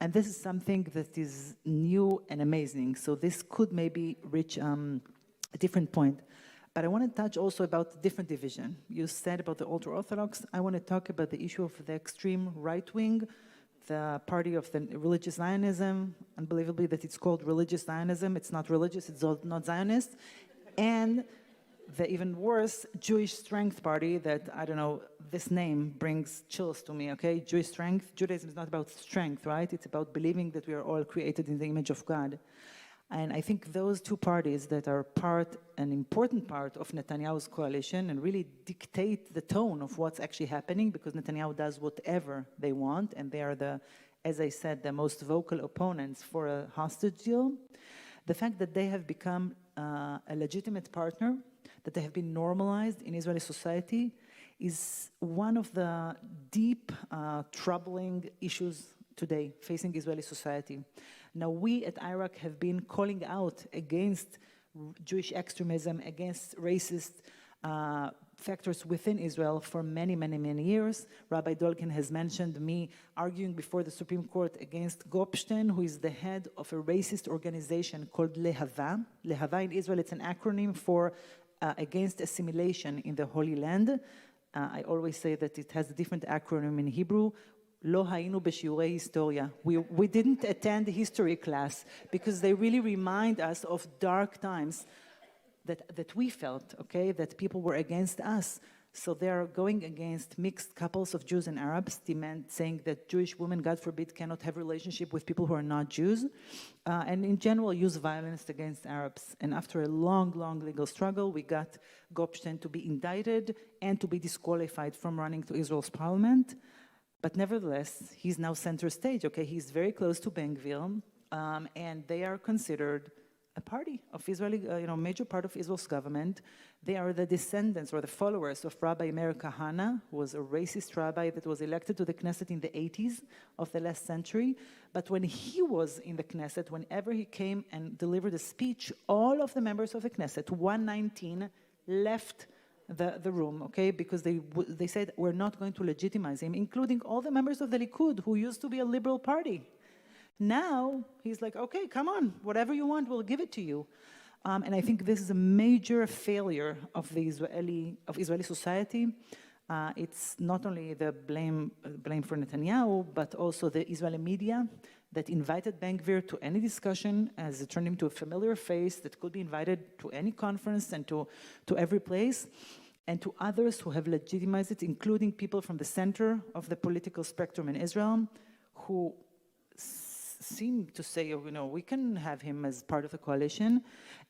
And this is something that is new and amazing. So this could maybe reach a different point. But I want to touch also about the different division. You said about the ultra-Orthodox. I want to talk about the issue of the extreme right wing, the party of the religious Zionism. Unbelievably that it's called religious Zionism. It's not religious, it's not Zionist. And the even worse Jewish Strength Party that, I don't know, this name brings chills to me, okay? Jewish Strength, Judaism is not about strength, right? It's about believing that we are all created in the image of God. And I think those two parties that are an important part of Netanyahu's coalition and really dictate the tone of what's actually happening, because Netanyahu does whatever they want, and they are as I said, the most vocal opponents for a hostage deal. The fact that they have become a legitimate partner, that they have been normalized in Israeli society, is one of the deep, troubling issues today facing Israeli society. Now, we at IRAC have been calling out against Jewish extremism, against racist factors within Israel for many, many, many years. Rabbi Dolgin has mentioned me arguing before the Supreme Court against Gopstein, who is the head of a racist organization called Lehava. Lehava in Israel, it's an acronym for against assimilation in the Holy Land. I always say that it has a different acronym in Hebrew. לא היינו בשיעורי היסטוריה. We didn't attend history class because they really remind us of dark times that we felt, okay, that people were against us. So they are going against mixed couples of Jews and Arabs, saying that Jewish women, God forbid, cannot have a relationship with people who are not Jews, and in general use violence against Arabs. And after a long, long legal struggle, we got Gopstein to be indicted and to be disqualified from running to Israel's parliament. But nevertheless, he's now center stage, okay? He's very close to Ben-Gvir, and they are considered a party of Israeli, major part of Israel's government. They are the descendants or the followers of Rabbi Meir Kahana, who was a racist rabbi that was elected to the Knesset in the 80s of the last century. But when he was in the Knesset, whenever he came and delivered a speech, all of the members of the Knesset, 119, left the room, okay, because they said we're not going to legitimize him, including all the members of the Likud, who used to be a liberal party. Now he's like, okay, come on, whatever you want, we'll give it to you. And I think this is a major failure of Israeli society. It's not only the blame for Netanyahu, but also the Israeli media that invited Ben-Gvir to any discussion, as it turned him to a familiar face that could be invited to any conference and to every place, and to others who have legitimized it, including people from the center of the political spectrum in Israel, who seem to say, we can have him as part of the coalition.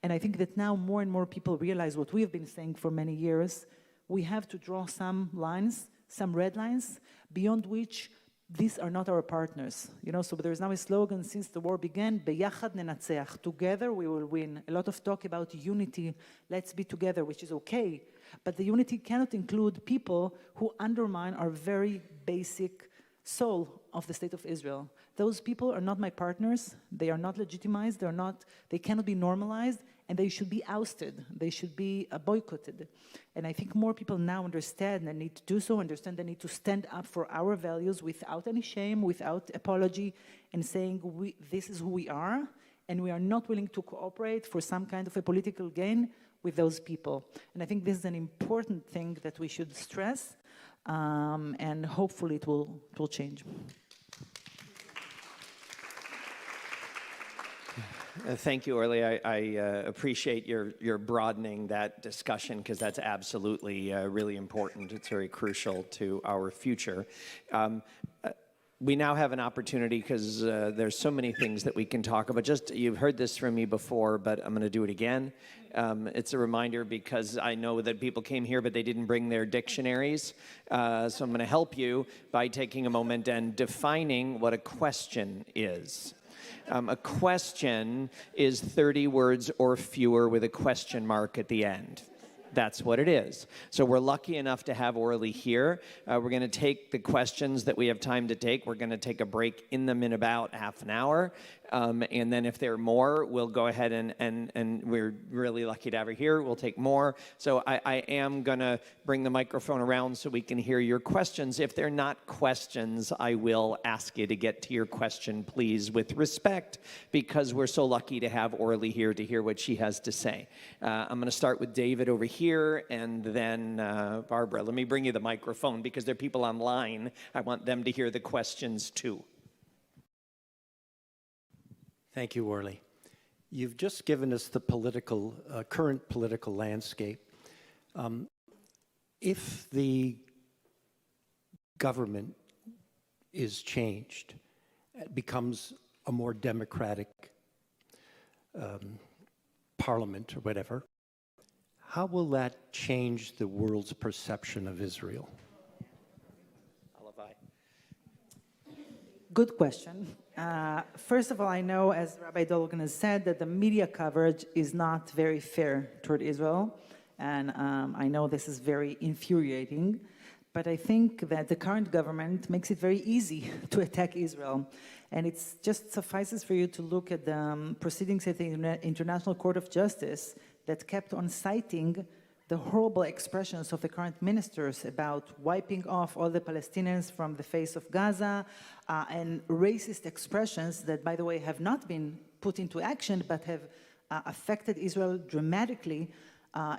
And I think that now more and more people realize what we have been saying for many years. We have to draw some lines, some red lines, beyond which these are not our partners. So there is now a slogan since the war began, Beyachad nenatzeach, together we will win. A lot of talk about unity, let's be together, which is okay. But the unity cannot include people who undermine our very basic soul of the state of Israel. those people are not my partners. They are not legitimized. They cannot be normalized, and they should be ousted. They should be boycotted. And I think more people now understand and need to do so, understand they need to stand up for our values without any shame, without apology, and saying this is who we are, and we are not willing to cooperate for some kind of a political gain with those people. And I think this is an important thing that we should stress, and hopefully it will change. Thank you, Orly. I appreciate your broadening that discussion, because that's absolutely really important. It's very crucial to our future. We now have an opportunity, because there's so many things that we can talk about. You've heard this from me before, but I'm going to do it again. It's a reminder, because I know that people came here, but they didn't bring their dictionaries. So I'm going to help you by taking a moment and defining what a question is. A question is 30 words or fewer with a question mark at the end. That's what it is. So we're lucky enough to have Orly here. We're going to take the questions that we have time to take. We're going to take a break in them in about half an hour. And then if there are more, we'll go ahead and we're really lucky to have her here. We'll take more. So I am going to bring the microphone around so we can hear your questions. If they're not questions, I will ask you to get to your question, please, with respect, because we're so lucky to have Orly here to hear what she has to say. I'm going to start with David over here, and then Barbara. Let me bring you the microphone, because there are people online. I want them to hear the questions too. Thank you, Orly. You've just given us the current political landscape. If the government is changed, it becomes a more democratic parliament or whatever, how will that change the world's perception of Israel? Good question. First of all, I know, as Rabbi Dolgin has said, that the media coverage is not very fair toward Israel. And I know this is very infuriating. But I think that the current government makes it very easy to attack Israel. And it just suffices for you to look at the proceedings at the International Court of Justice that kept on citing the horrible expressions of the current ministers about wiping off all the Palestinians from the face of Gaza, and racist expressions that, by the way, have not been put into action, but have affected Israel dramatically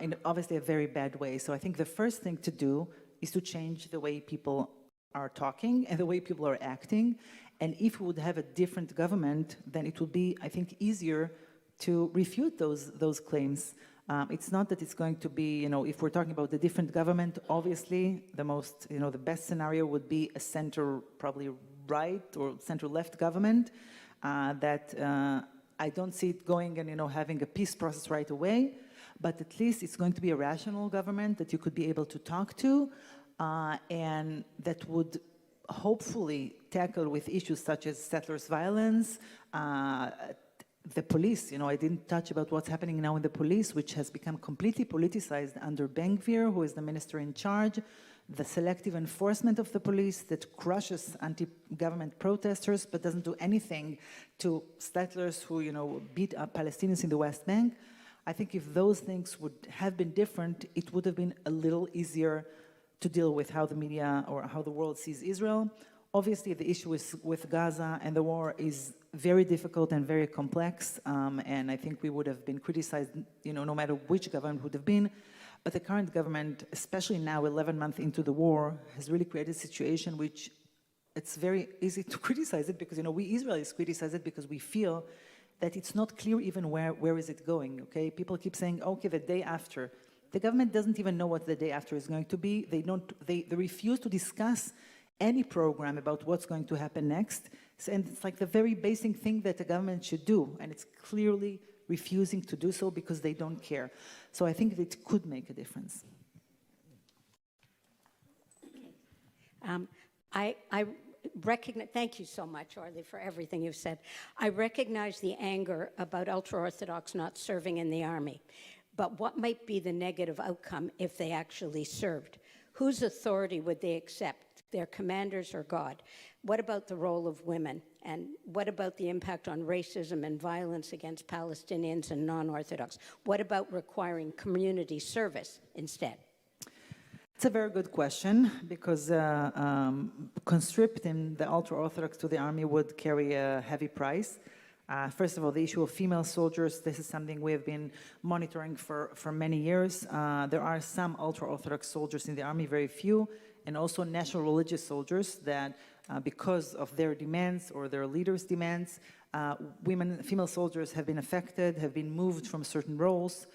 in obviously a very bad way. So I think the first thing to do is to change the way people are talking and the way people are acting. And if we would have a different government, then it would be, I think, easier to refute those claims. It's not that it's going to be, if we're talking about the different government, obviously the best scenario would be a center, probably right or center-left government that I don't see it going and, having a peace process right away, but at least it's going to be a rational government that you could be able to talk to, and that would hopefully tackle with issues such as settlers' violence, the police. I didn't touch about what's happening now in the police, which has become completely politicized under Ben-Gvir, who is the minister in charge, the selective enforcement of the police that crushes anti-government protesters but doesn't do anything to settlers who, beat up Palestinians in the West Bank. I think if those things would have been different, it would have been a little easier to deal with how the media or how the world sees Israel. Obviously, the issue with Gaza and the war is very difficult and very complex, and I think we would have been criticized, no matter which government would have been. But the current government, especially now, 11 months into the war, has really created a situation which it's very easy to criticize it, because we Israelis criticize it because we feel that it's not clear even where is it going. Okay, people keep saying, okay, the day after. The government doesn't even know what the day after is going to be. They refuse to discuss any program about what's going to happen next. And it's like the very basic thing that the government should do, and it's clearly refusing to do so because they don't care. So I think that it could make a difference. I recognize, thank you so much, Orly, for everything you've said. I recognize the anger about ultra-Orthodox not serving in the army, but what might be the negative outcome if they actually served? Whose authority would they accept, their commanders or God? What about the role of women And what about the impact on racism and violence against Palestinians and non-Orthodox? What about requiring community service instead? It's a very good question, because conscripting the ultra-Orthodox to the army would carry a heavy price. First of all, the issue of female soldiers, this is something we have been monitoring for many years. There are some ultra-Orthodox soldiers in the army, very few, and also national religious soldiers that, because of their demands or their leaders' demands, female soldiers have been affected, have been moved from certain roles.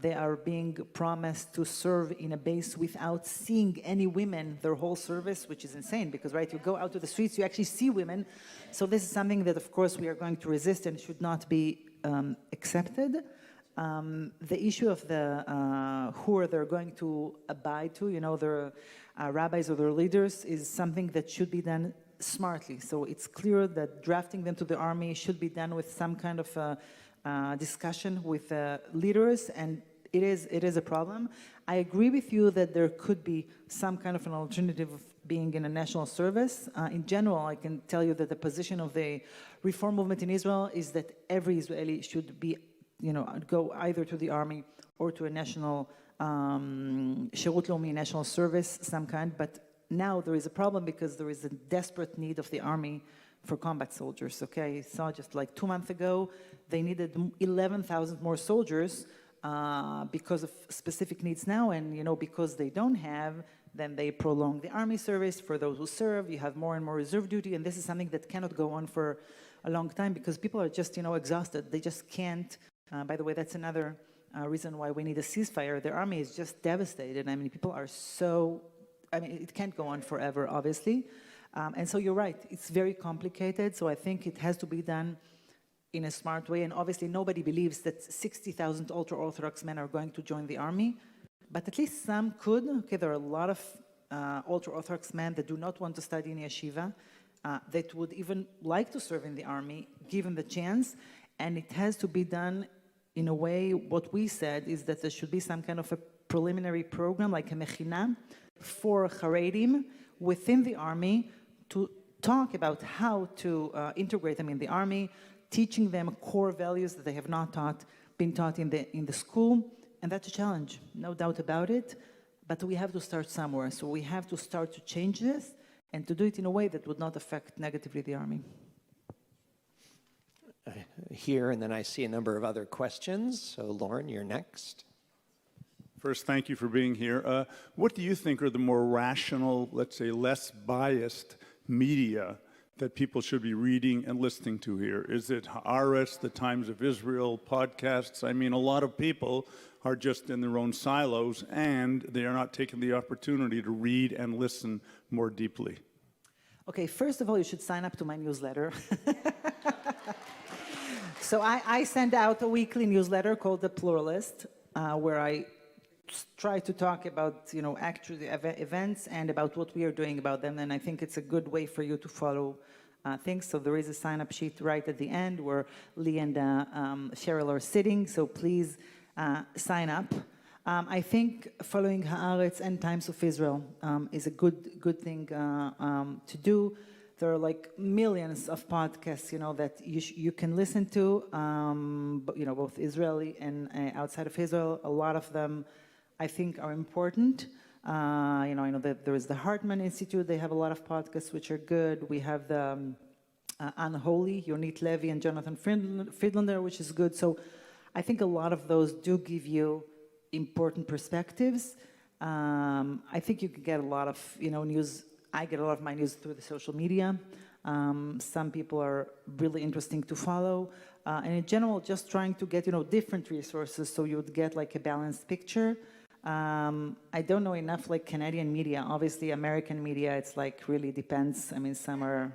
They are being promised to serve in a base without seeing any women their whole service, which is insane because, right, you go out to the streets, you actually see women. So this is something that, of course, we are going to resist and should not be accepted. The issue of who are they going to abide to, their rabbis or their leaders, is something that should be done smartly. So it's clear that drafting them to the army should be done with some kind of discussion with leaders, and it is a problem. I agree with you that there could be some kind of an alternative of being in a national service. In general, I can tell you that the position of the reform movement in Israel is that every Israeli should be, go either to the army or to a national Shirut Leumi, national service, some kind. But now there is a problem because there is a desperate need of the army for combat soldiers. Okay, I saw just like 2 months ago, they needed 11,000 more soldiers because of specific needs now, and because they don't have, then they prolong the army service for those who serve. You have more and more reserve duty, and this is something that cannot go on for a long time because people are just exhausted. They just can't. By the way, that's another reason why we need a ceasefire. The army is just devastated. I mean, people are it can't go on forever, obviously. And so you're right, it's very complicated, so I think it has to be done in a smart way, and obviously nobody believes that 60,000 ultra-Orthodox men are going to join the army, but at least some could. Okay, there are a lot of ultra-Orthodox men that do not want to study in yeshiva, that would even like to serve in the army, given the chance, and it has to be done in a way. What we said is that there should be some kind of a preliminary program, like a mechina, for Haredim within the army, to talk about how to integrate them in the army, teaching them core values that they have not been taught in the school, and that's a challenge, no doubt about it, but we have to start somewhere. So we have to start to change this and to do it in a way that would not affect negatively the army. Here, and then I see a number of other questions. So Lauren, you're next. First, thank you for being here. What do you think are the more rational, let's say less biased media that people should be reading and listening to here? Is it Haaretz, the Times of Israel, podcasts? I mean, a lot of people are just in their own silos and they are not taking the opportunity to read and listen more deeply. Okay, first of all, you should sign up to my newsletter. So I send out a weekly newsletter called The Pluralist, where I try to talk about, actual events and about what we are doing about them, and I think it's a good way for you to follow things. So there is a sign-up sheet right at the end where Lee and Cheryl are sitting, so please sign up. I think following Haaretz and Times of Israel is a good thing to do. There are like millions of podcasts, that you can listen to, both Israeli and outside of Israel. A lot of them, I think, are important. I know that there is the Hartman Institute. They have a lot of podcasts which are good. We have the Unholy, Yonit Levy and Jonathan Friedlander, which is good. So I think a lot of those do give you important perspectives. I think you can get a lot of news. I get a lot of my news through the social media. Some people are really interesting to follow. And in general, just trying to get different resources so you would get like a balanced picture. I don't know enough like Canadian media. Obviously, American media, it's like really depends. I mean, some are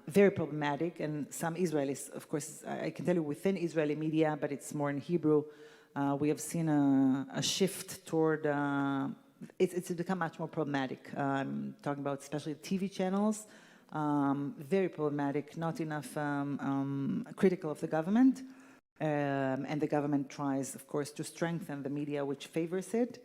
very problematic, and some Israelis, of course, I can tell you within Israeli media, but it's more in Hebrew. We have seen a shift toward, it's become much more problematic. I'm talking about especially TV channels, very problematic, not enough critical of the government. And the government tries, of course, to strengthen the media which favors it.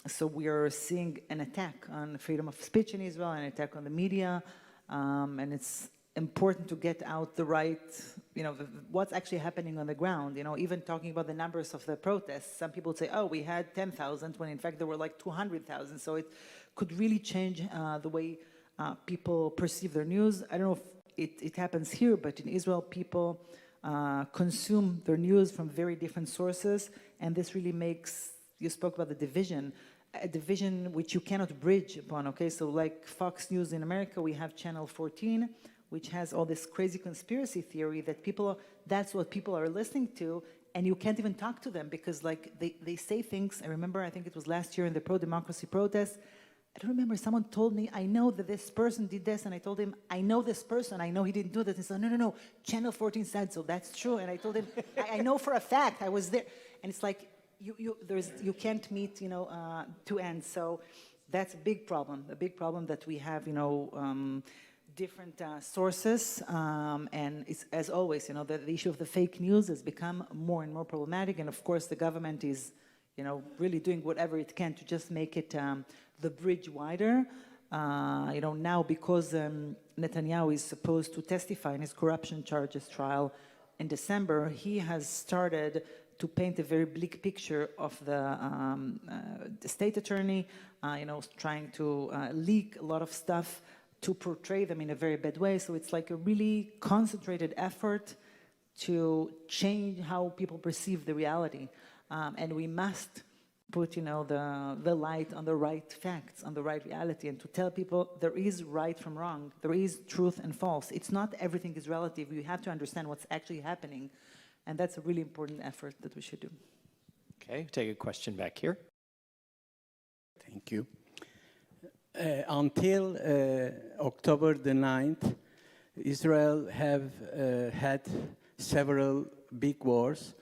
So we are seeing an attack on freedom of speech in Israel, an attack on the media. and it's important to get out the right, what's actually happening on the ground. Even talking about the numbers of the protests, some people say, oh, we had 10,000, when in fact there were like 200,000. So it could really change the way people perceive their news. I don't know if it happens here, but in Israel, people consume their news from very different sources, and this really makes, you spoke about the division, a division which you cannot bridge upon, okay? So like Fox News in America, we have Channel 14, which has all this crazy conspiracy theory that that's what people are listening to, and you can't even talk to them because like they say things. I remember, I think it was last year in the pro-democracy protests, I don't remember, someone told me, I know that this person did this, and I told him, I know this person, I know he didn't do this. He said, no, Channel 14 said so, that's true. And I told him, I know for a fact, I was there. And it's like, you can't meet, two ends. So that's a big problem that we have, different sources, and it's, as always, the issue of the fake news has become more and more problematic, and of course the government is, really doing whatever it can to just make it the bridge wider. Now because Netanyahu is supposed to testify in his corruption charges trial in December, he has started to paint a very bleak picture of the state attorney, trying to leak a lot of stuff to portray them in a very bad way. So it's like a really concentrated effort to change how people perceive the reality. And we must put, the light on the right facts, on the right reality, and to tell people there is right from wrong, there is truth and false. It's not everything is relative. You have to understand what's actually happening. And that's a really important effort that we should do. Okay, take a question back here. Thank you. Until October the 9th, Israel have had several big wars,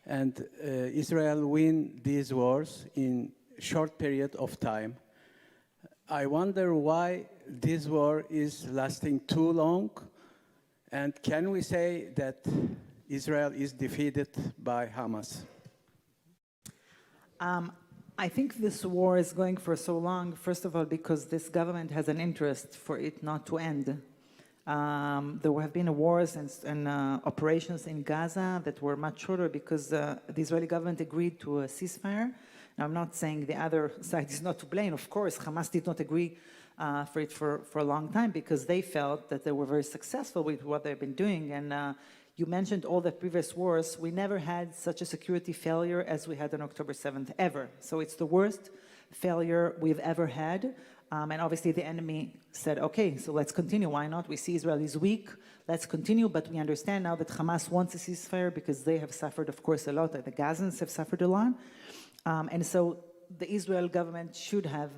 and Israel win these wars in short period of time. I wonder why this war is lasting too long, and can we say that Israel is defeated by Hamas? I think this war is going for so long, first of all, because this government has an interest for it not to end. There have been wars and operations in Gaza that were much shorter because the Israeli government agreed to a ceasefire. Now, I'm not saying the other side is not to blame. Of course, Hamas did not agree for it for a long time because they felt that they were very successful with what they've been doing. And you mentioned all the previous wars. We never had such a security failure as we had on October 7th, ever. So it's the worst failure we've ever had. And obviously the enemy said, okay, so let's continue. Why not? We see Israel is weak. Let's continue. But we understand now that Hamas wants a ceasefire because they have suffered, of course, a lot. The Gazans have suffered a lot. And so the Israel government should have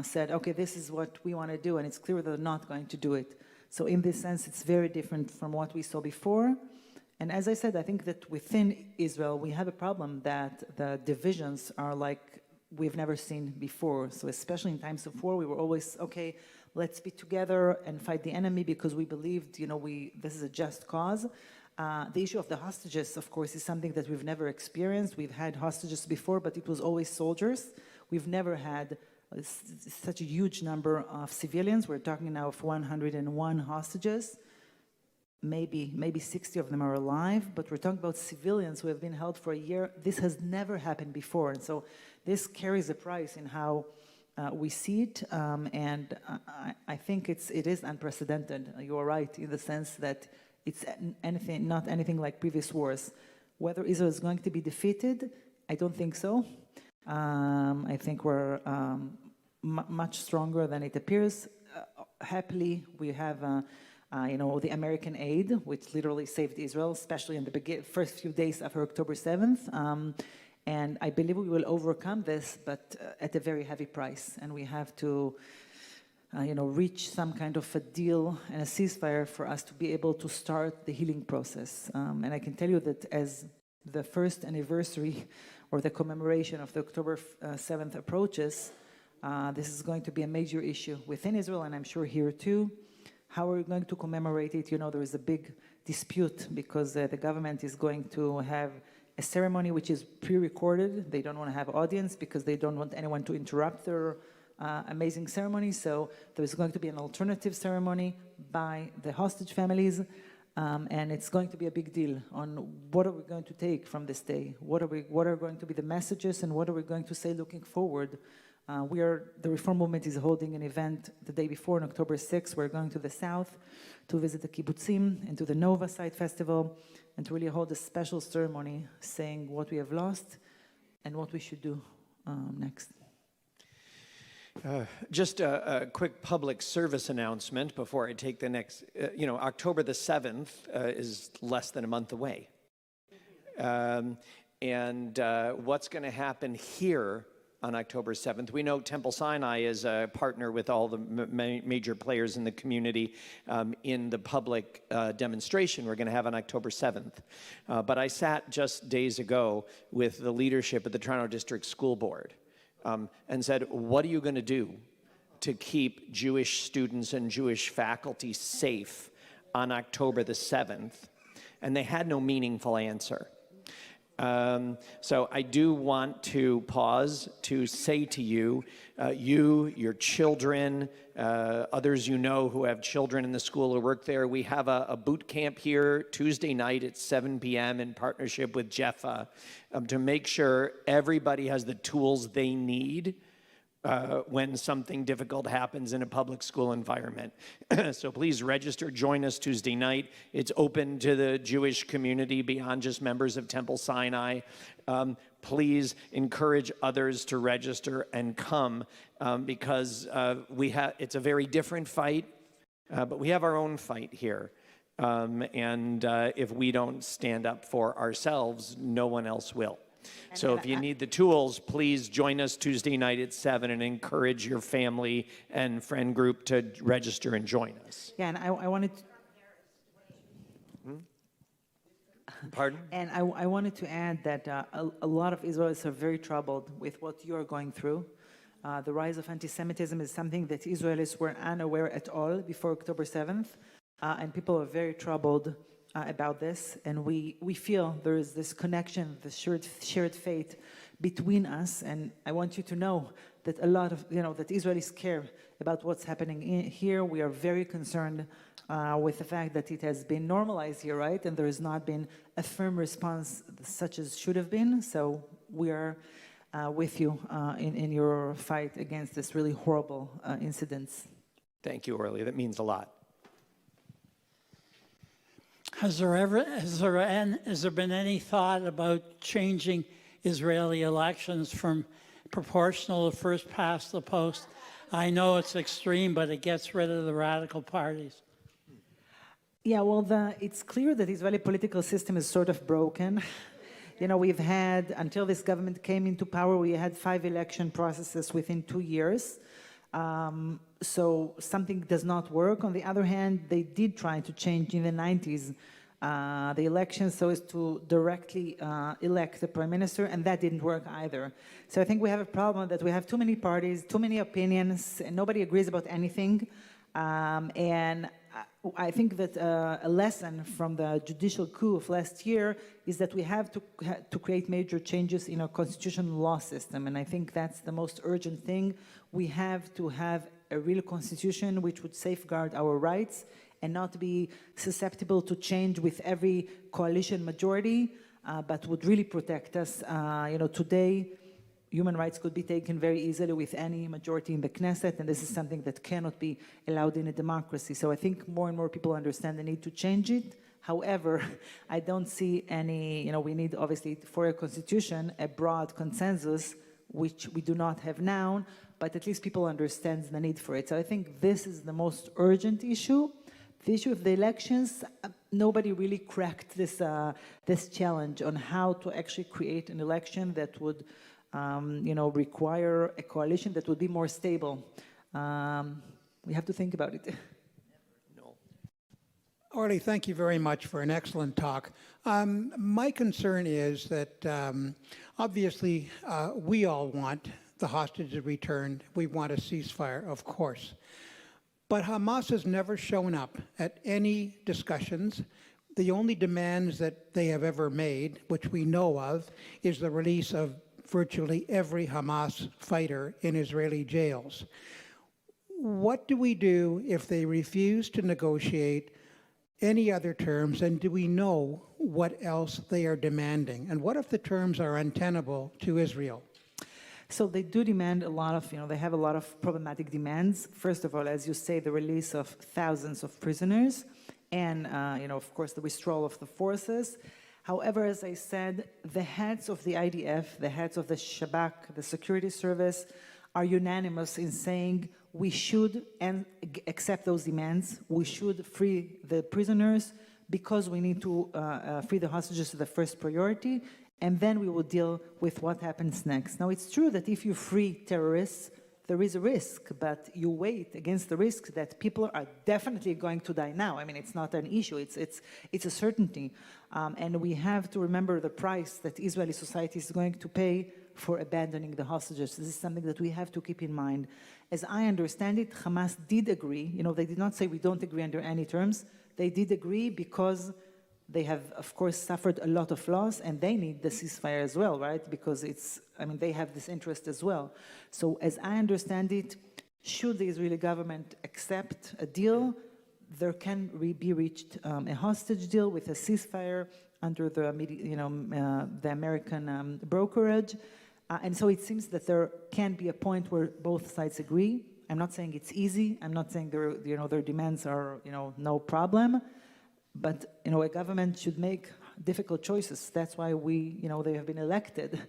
said, okay, this is what we want to do. And it's clear they're not going to do it. So in this sense, it's very different from what we saw before. And as I said, I think that within Israel, we have a problem that the divisions are like we've never seen before. So especially in times of war, we were always, okay, let's be together and fight the enemy because we believed, this is a just cause. The issue of the hostages, of course, is something that we've never experienced. We've had hostages before, but it was always soldiers. We've never had such a huge number of civilians. We're talking now of 101 hostages. Maybe 60 of them are alive, but we're talking about civilians who have been held for a year. This has never happened before. And so this carries a price in how we see it. And I think it is unprecedented. You are right in the sense that it's not anything like previous wars. Whether Israel is going to be defeated, I don't think so. I think we're much stronger than it appears. Happily, we have, the American aid, which literally saved Israel, especially in the first few days after October 7th. And I believe we will overcome this, but at a very heavy price. And we have to, reach some kind of a deal and a ceasefire for us to be able to start the healing process. And I can tell you that as the first anniversary or the commemoration of the October 7th approaches, this is going to be a major issue within Israel, and I'm sure here too. How are we going to commemorate it? There is a big dispute because the government is going to have a ceremony which is pre-recorded. They don't want to have audience because they don't want anyone to interrupt their amazing ceremony. So there's going to be an alternative ceremony by the hostage families. And it's going to be a big deal on what are we going to take from this day? What are going to be the messages, and what are we going to say looking forward? The Reform Movement is holding an event the day before, on October 6th. We're going to the south to visit the kibbutzim and to the Nova Side Festival, and to really hold a special ceremony saying what we have lost and what we should do next. Just a quick public service announcement before I take the next, October the 7th is less than a month away. What's going to happen here on October 7th? We know Temple Sinai is a partner with all the major players in the community in the public demonstration we're going to have on October 7th. But I sat just days ago with the leadership of the Toronto District School Board and said, what are you going to do to keep Jewish students and Jewish faculty safe on October the 7th? And they had no meaningful answer. So I do want to pause to say to you, your children, others you know who have children in the school or work there, we have a boot camp here Tuesday night at 7 p.m. in partnership with Jeffa to make sure everybody has the tools they need when something difficult happens in a public school environment. So please register, join us Tuesday night. It's open to the Jewish community beyond just members of Temple Sinai. Please encourage others to register and come because it's a very different fight, but we have our own fight here. If we don't stand up for ourselves, no one else will. So if you need the tools, please join us Tuesday night at 7 and encourage your family and friend group to register and join us. Yeah, and I wanted to... Pardon? And I wanted to add that a lot of Israelis are very troubled with what you are going through. The rise of anti-Semitism is something that Israelis were unaware at all before October 7th, and people are very troubled about this, and we feel there is this connection, this shared fate between us, and I want you to know that a lot of, that Israelis care about what's happening here. We are very concerned with the fact that it has been normalized here, right? And there has not been a firm response such as should have been, so we are with you in your fight against this really horrible incidents. Thank you, Orly. That means a lot. Has there been any thought about changing Israeli elections from proportional to first past the post? I know it's extreme, but it gets rid of the radical parties. Yeah, well, it's clear that the Israeli political system is sort of broken. We've had, until this government came into power, we had 5 election processes within 2 years. So something does not work. On the other hand, they did try to change in the 90s the elections so as to directly elect the prime minister, and that didn't work either. So I think we have a problem that we have too many parties, too many opinions, and nobody agrees about anything. And I think that a lesson from the judicial coup of last year is that we have to create major changes in our constitutional law system, and I think that's the most urgent thing. We have to have a real constitution which would safeguard our rights and not be susceptible to change with every coalition majority, but would really protect us. Today, human rights could be taken very easily with any majority in the Knesset, and this is something that cannot be allowed in a democracy. So I think more and more people understand the need to change it. However, I don't see any, we need obviously for a constitution, a broad consensus, which we do not have now, but at least people understand the need for it. So I think this is the most urgent issue. The issue of the elections, nobody really cracked this challenge on how to actually create an election that would require a coalition that would be more stable. We have to think about it. No. Orly, thank you very much for an excellent talk. My concern is that obviously we all want the hostages returned. We want a ceasefire, of course. But Hamas has never shown up at any discussions. The only demands that they have ever made, which we know of, is the release of virtually every Hamas fighter in Israeli jails. What do we do if they refuse to negotiate any other terms, and do we know what else they are demanding? And what if the terms are untenable to Israel? So they do demand a lot of, they have a lot of problematic demands. First of all, as you say, the release of thousands of prisoners and, of course, the withdrawal of the forces. However, as I said, the heads of the IDF, the heads of the Shabak, the security service, are unanimous in saying we should accept those demands. We should free the prisoners because we need to free the hostages to the first priority, and then we will deal with what happens next. Now, it's true that if you free terrorists, there is a risk, but you weigh against the risk that people are definitely going to die now. I mean, it's not an issue, it's a certainty. And we have to remember the price that Israeli society is going to pay for abandoning the hostages. This is something that we have to keep in mind. As I understand it, Hamas did agree. They did not say we don't agree under any terms. They did agree because they have, of course, suffered a lot of loss, and they need the ceasefire as well, right? Because they have this interest as well. So as I understand it, should the Israeli government accept a deal, there can be reached a hostage deal with a ceasefire under the American brokerage. And so it seems that there can be a point where both sides agree. I'm not saying it's easy. I'm not saying their demands are no problem. But a government should make difficult choices. That's why they have been elected.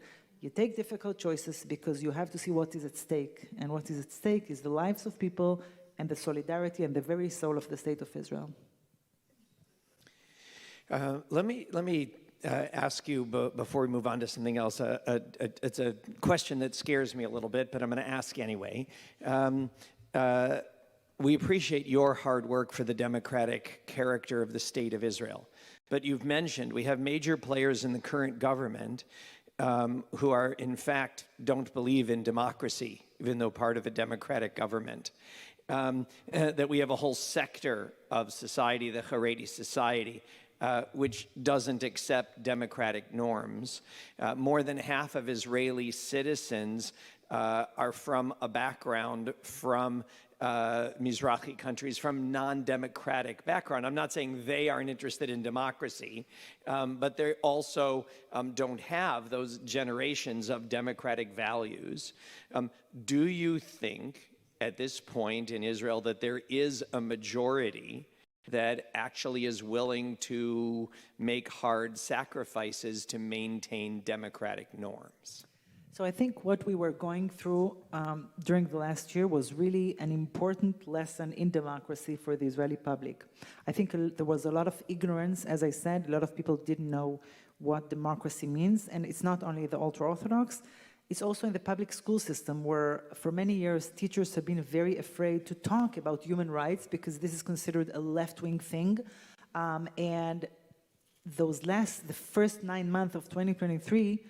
You take difficult choices because you have to see what is at stake. And what is at stake is the lives of people and the solidarity and the very soul of the state of Israel. Let me ask you before we move on to something else. It's a question that scares me a little bit, but I'm going to ask anyway. We appreciate your hard work for the democratic character of the state of Israel. But you've mentioned we have major players in the current government who are, in fact, don't believe in democracy, even though part of a democratic government. That we have a whole sector of society, the Haredi society, which doesn't accept democratic norms. More than half of Israeli citizens are from a background from Mizrahi countries, from non-democratic background. I'm not saying they aren't interested in democracy, but they also don't have those generations of democratic values. Do you think at this point in Israel that there is a majority that actually is willing to make hard sacrifices to maintain democratic norms? So I think what we were going through during the last year was really an important lesson in democracy for the Israeli public. I think there was a lot of ignorance, as I said. A lot of people didn't know what democracy means. And it's not only the ultra-Orthodox, it's also in the public school system where for many years teachers have been very afraid to talk about human rights because this is considered a left-wing thing. And the first 9 months of 2023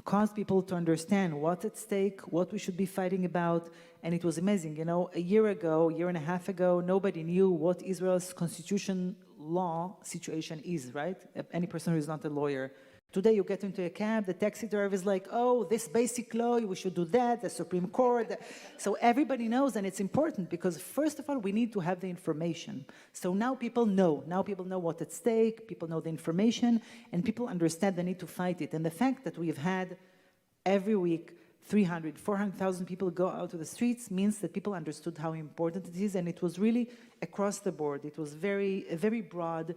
caused people to understand what's at stake, what we should be fighting about, and it was amazing. A year and a half ago, nobody knew what Israel's constitution law situation is, right? Any person who is not a lawyer. Today you get into a cab, the taxi driver is like, oh, this basic law, we should do that, the Supreme Court. So everybody knows, and it's important because first of all, we need to have the information. So now people know. Now people know what's at stake, people know the information, and people understand the need to fight it. And the fact that we've had every week 300, 400,000 people go out to the streets means that people understood how important it is, and it was really across the board. It was a very broad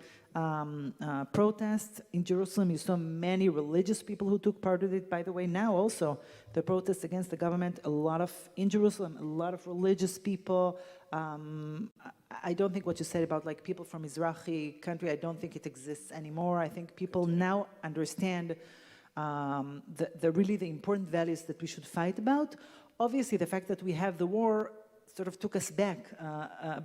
protest. In Jerusalem, you saw many religious people who took part of it. By the way, now also, the protests against the government, in Jerusalem, a lot of religious people. I don't think what you said about people from Mizrahi country, I don't think it exists anymore. I think people now understand the important values that we should fight about. Obviously, the fact that we have the war sort of took us back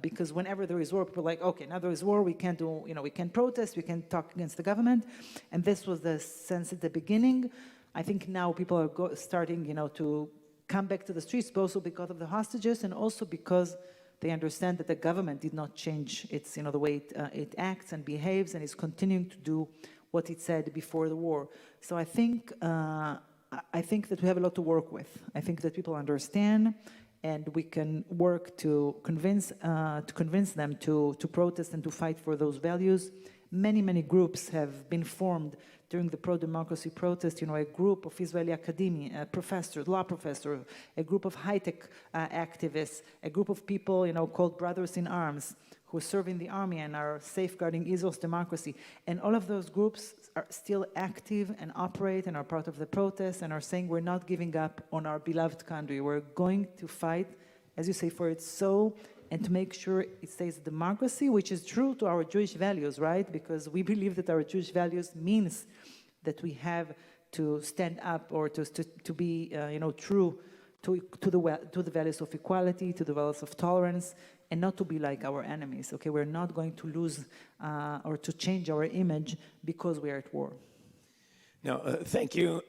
because whenever there is war, people are like, okay, now there is war, we can't do, we can protest, we can talk against the government. And this was the sense at the beginning. I think now people are starting, to come back to the streets, also because of the hostages and also because they understand that the government did not change its, the way it acts and behaves and is continuing to do what it said before the war. So I think I think that we have a lot to work with. I think that people understand, and we can work to convince them to protest and to fight for those values. Many groups have been formed during the pro-democracy protest. A group of Israeli academia, professors, law professors, a group of high-tech activists, a group of people, called Brothers in Arms, who serve in the army and are safeguarding Israel's democracy. And all of those groups are still active and operate and are part of the protest and are saying we're not giving up on our beloved country. We're going to fight, as you say, for its soul and to make sure it stays a democracy, which is true to our Jewish values, right? Because we believe that our Jewish values means that we have to stand up or to be, true to the values of equality, to the values of tolerance, and not to be like our enemies, okay? We're not going to lose or to change our image because we are at war. No, thank you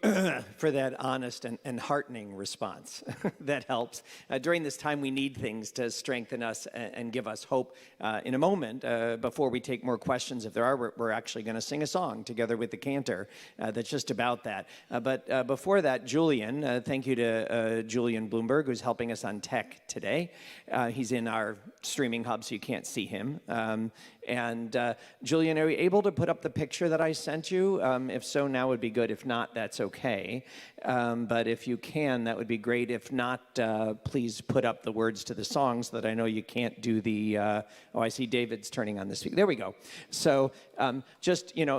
for that honest and heartening response. That helps. During this time, we need things to strengthen us and give us hope. In a moment, before we take more questions, if there are, we're actually going to sing a song together with the cantor that's just about that. But before that, Julian, thank you to Julian Bloomberg, who's helping us on tech today. He's in our streaming hub, so you can't see him. Julian, are you able to put up the picture that I sent you? If so, now would be good. If not, that's okay. But if you can, that would be great. If not, please put up the words to the song so that I know you can't do the, I see David's turning on the speaker. There we go. So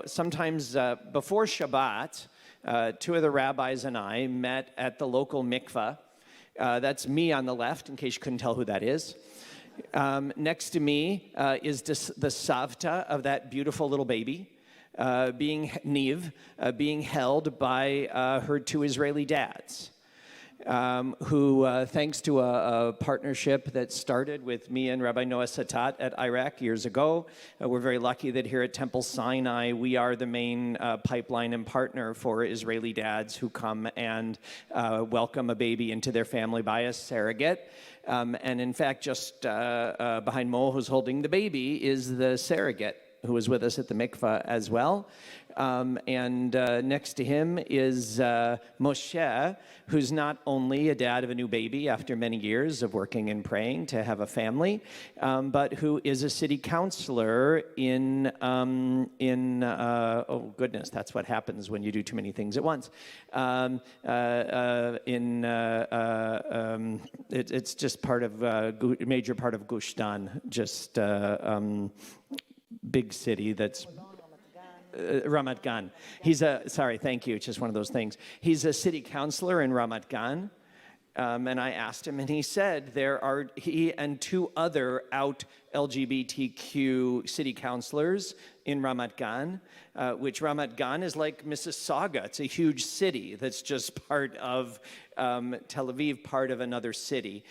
sometimes before Shabbat, two of the rabbis and I met at the local mikveh. That's me on the left, in case you couldn't tell who that is. Next to me is the savta of that beautiful little baby, being held by her two Israeli dads, who, thanks to a partnership that started with me and Rabbi Noah Satat at IRAC years ago, we're very lucky that here at Temple Sinai, we are the main pipeline and partner for Israeli dads who come and welcome a baby into their family by a surrogate. And in fact, just behind Mo, who's holding the baby, is the surrogate who was with us at the mikveh as well. And next to him is Moshe, who's not only a dad of a new baby after many years of working and praying to have a family, but who is a city councilor in oh goodness, that's what happens when you do too many things at once. It's just part of a major part of Gush Dan, just big city that's Ramat Gan. Thank you. It's just one of those things. He's a city councilor in Ramat Gan. And I asked him, and he said he and two other out LGBTQ city councilors in Ramat Gan, which Ramat Gan is like Mississauga. It's a huge city that's just part of Tel Aviv, part of another city.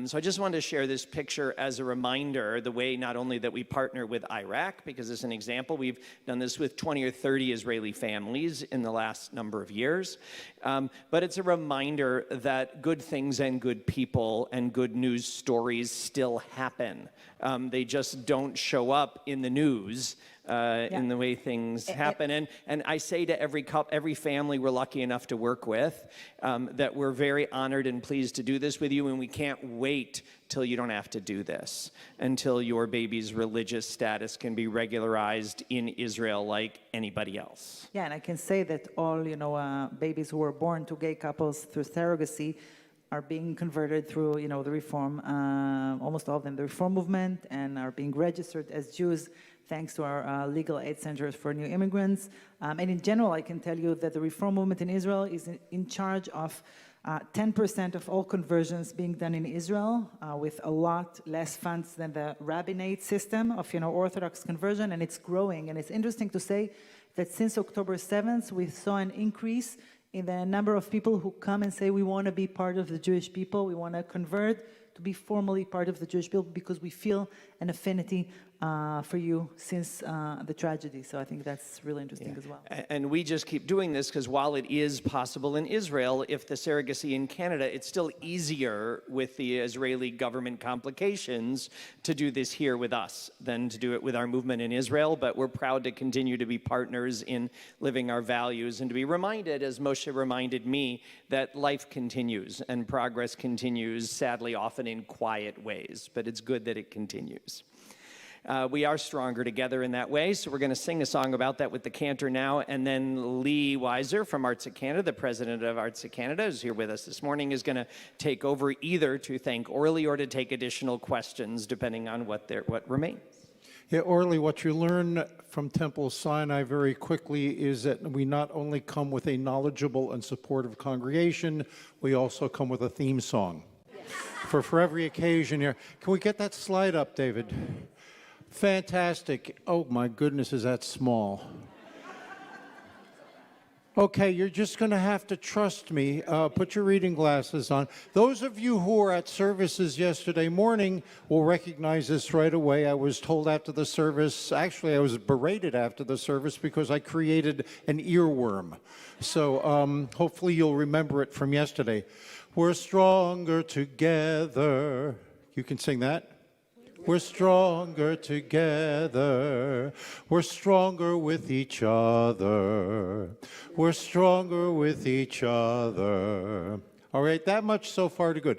So I just wanted to share this picture as a reminder, the way not only that we partner with IRAC, because as an example, we've done this with 20 or 30 Israeli families in the last number of years, but it's a reminder that good things and good people and good news stories still happen. They just don't show up in the news in the way things happen. And I say to every family we're lucky enough to work with that we're very honored and pleased to do this with you, and we can't wait till you don't have to do this, until your baby's religious status can be regularized in Israel like anybody else. Yeah, and I can say that all, babies who were born to gay couples through surrogacy are being converted through, the reform, almost all of them, the reform movement, and are being registered as Jews thanks to our legal aid centers for new immigrants. And in general, I can tell you that the reform movement in Israel is in charge of 10% of all conversions being done in Israel, with a lot less funds than the rabbinate system of, Orthodox conversion, and it's growing. And it's interesting to say that since October 7th, we saw an increase in the number of people who come and say, we want to be part of the Jewish people, we want to convert to be formally part of the Jewish people because we feel an affinity for you since the tragedy. So I think that's really interesting as well. And we just keep doing this because while it is possible in Israel, if the surrogacy in Canada, it's still easier with the Israeli government complications to do this here with us than to do it with our movement in Israel. But we're proud to continue to be partners in living our values and to be reminded, as Moshe reminded me, that life continues and progress continues, sadly, often in quiet ways. But it's good that it continues. We are stronger together in that way, so we're going to sing a song about that with the cantor now, and then Lee Weiser from Arza Canada, the president of Arza Canada, who's here with us this morning, is going to take over either to thank Orly or to take additional questions, depending on what remains. Yeah, Orly, what you learn from Temple Sinai very quickly is that we not only come with a knowledgeable and supportive congregation, we also come with a theme song. Yes. For every occasion here. Can we get that slide up, David? Fantastic. Oh, my goodness, is that small? Okay, you're just going to have to trust me. Put your reading glasses on. Those of you who were at services yesterday morning will recognize this right away. I was told after the service, actually I was berated after the service because I created an earworm. So hopefully you'll remember it from yesterday. We're stronger together. You can sing that. We're stronger together. We're stronger with each other. We're stronger with each other. All right, that much so far to good.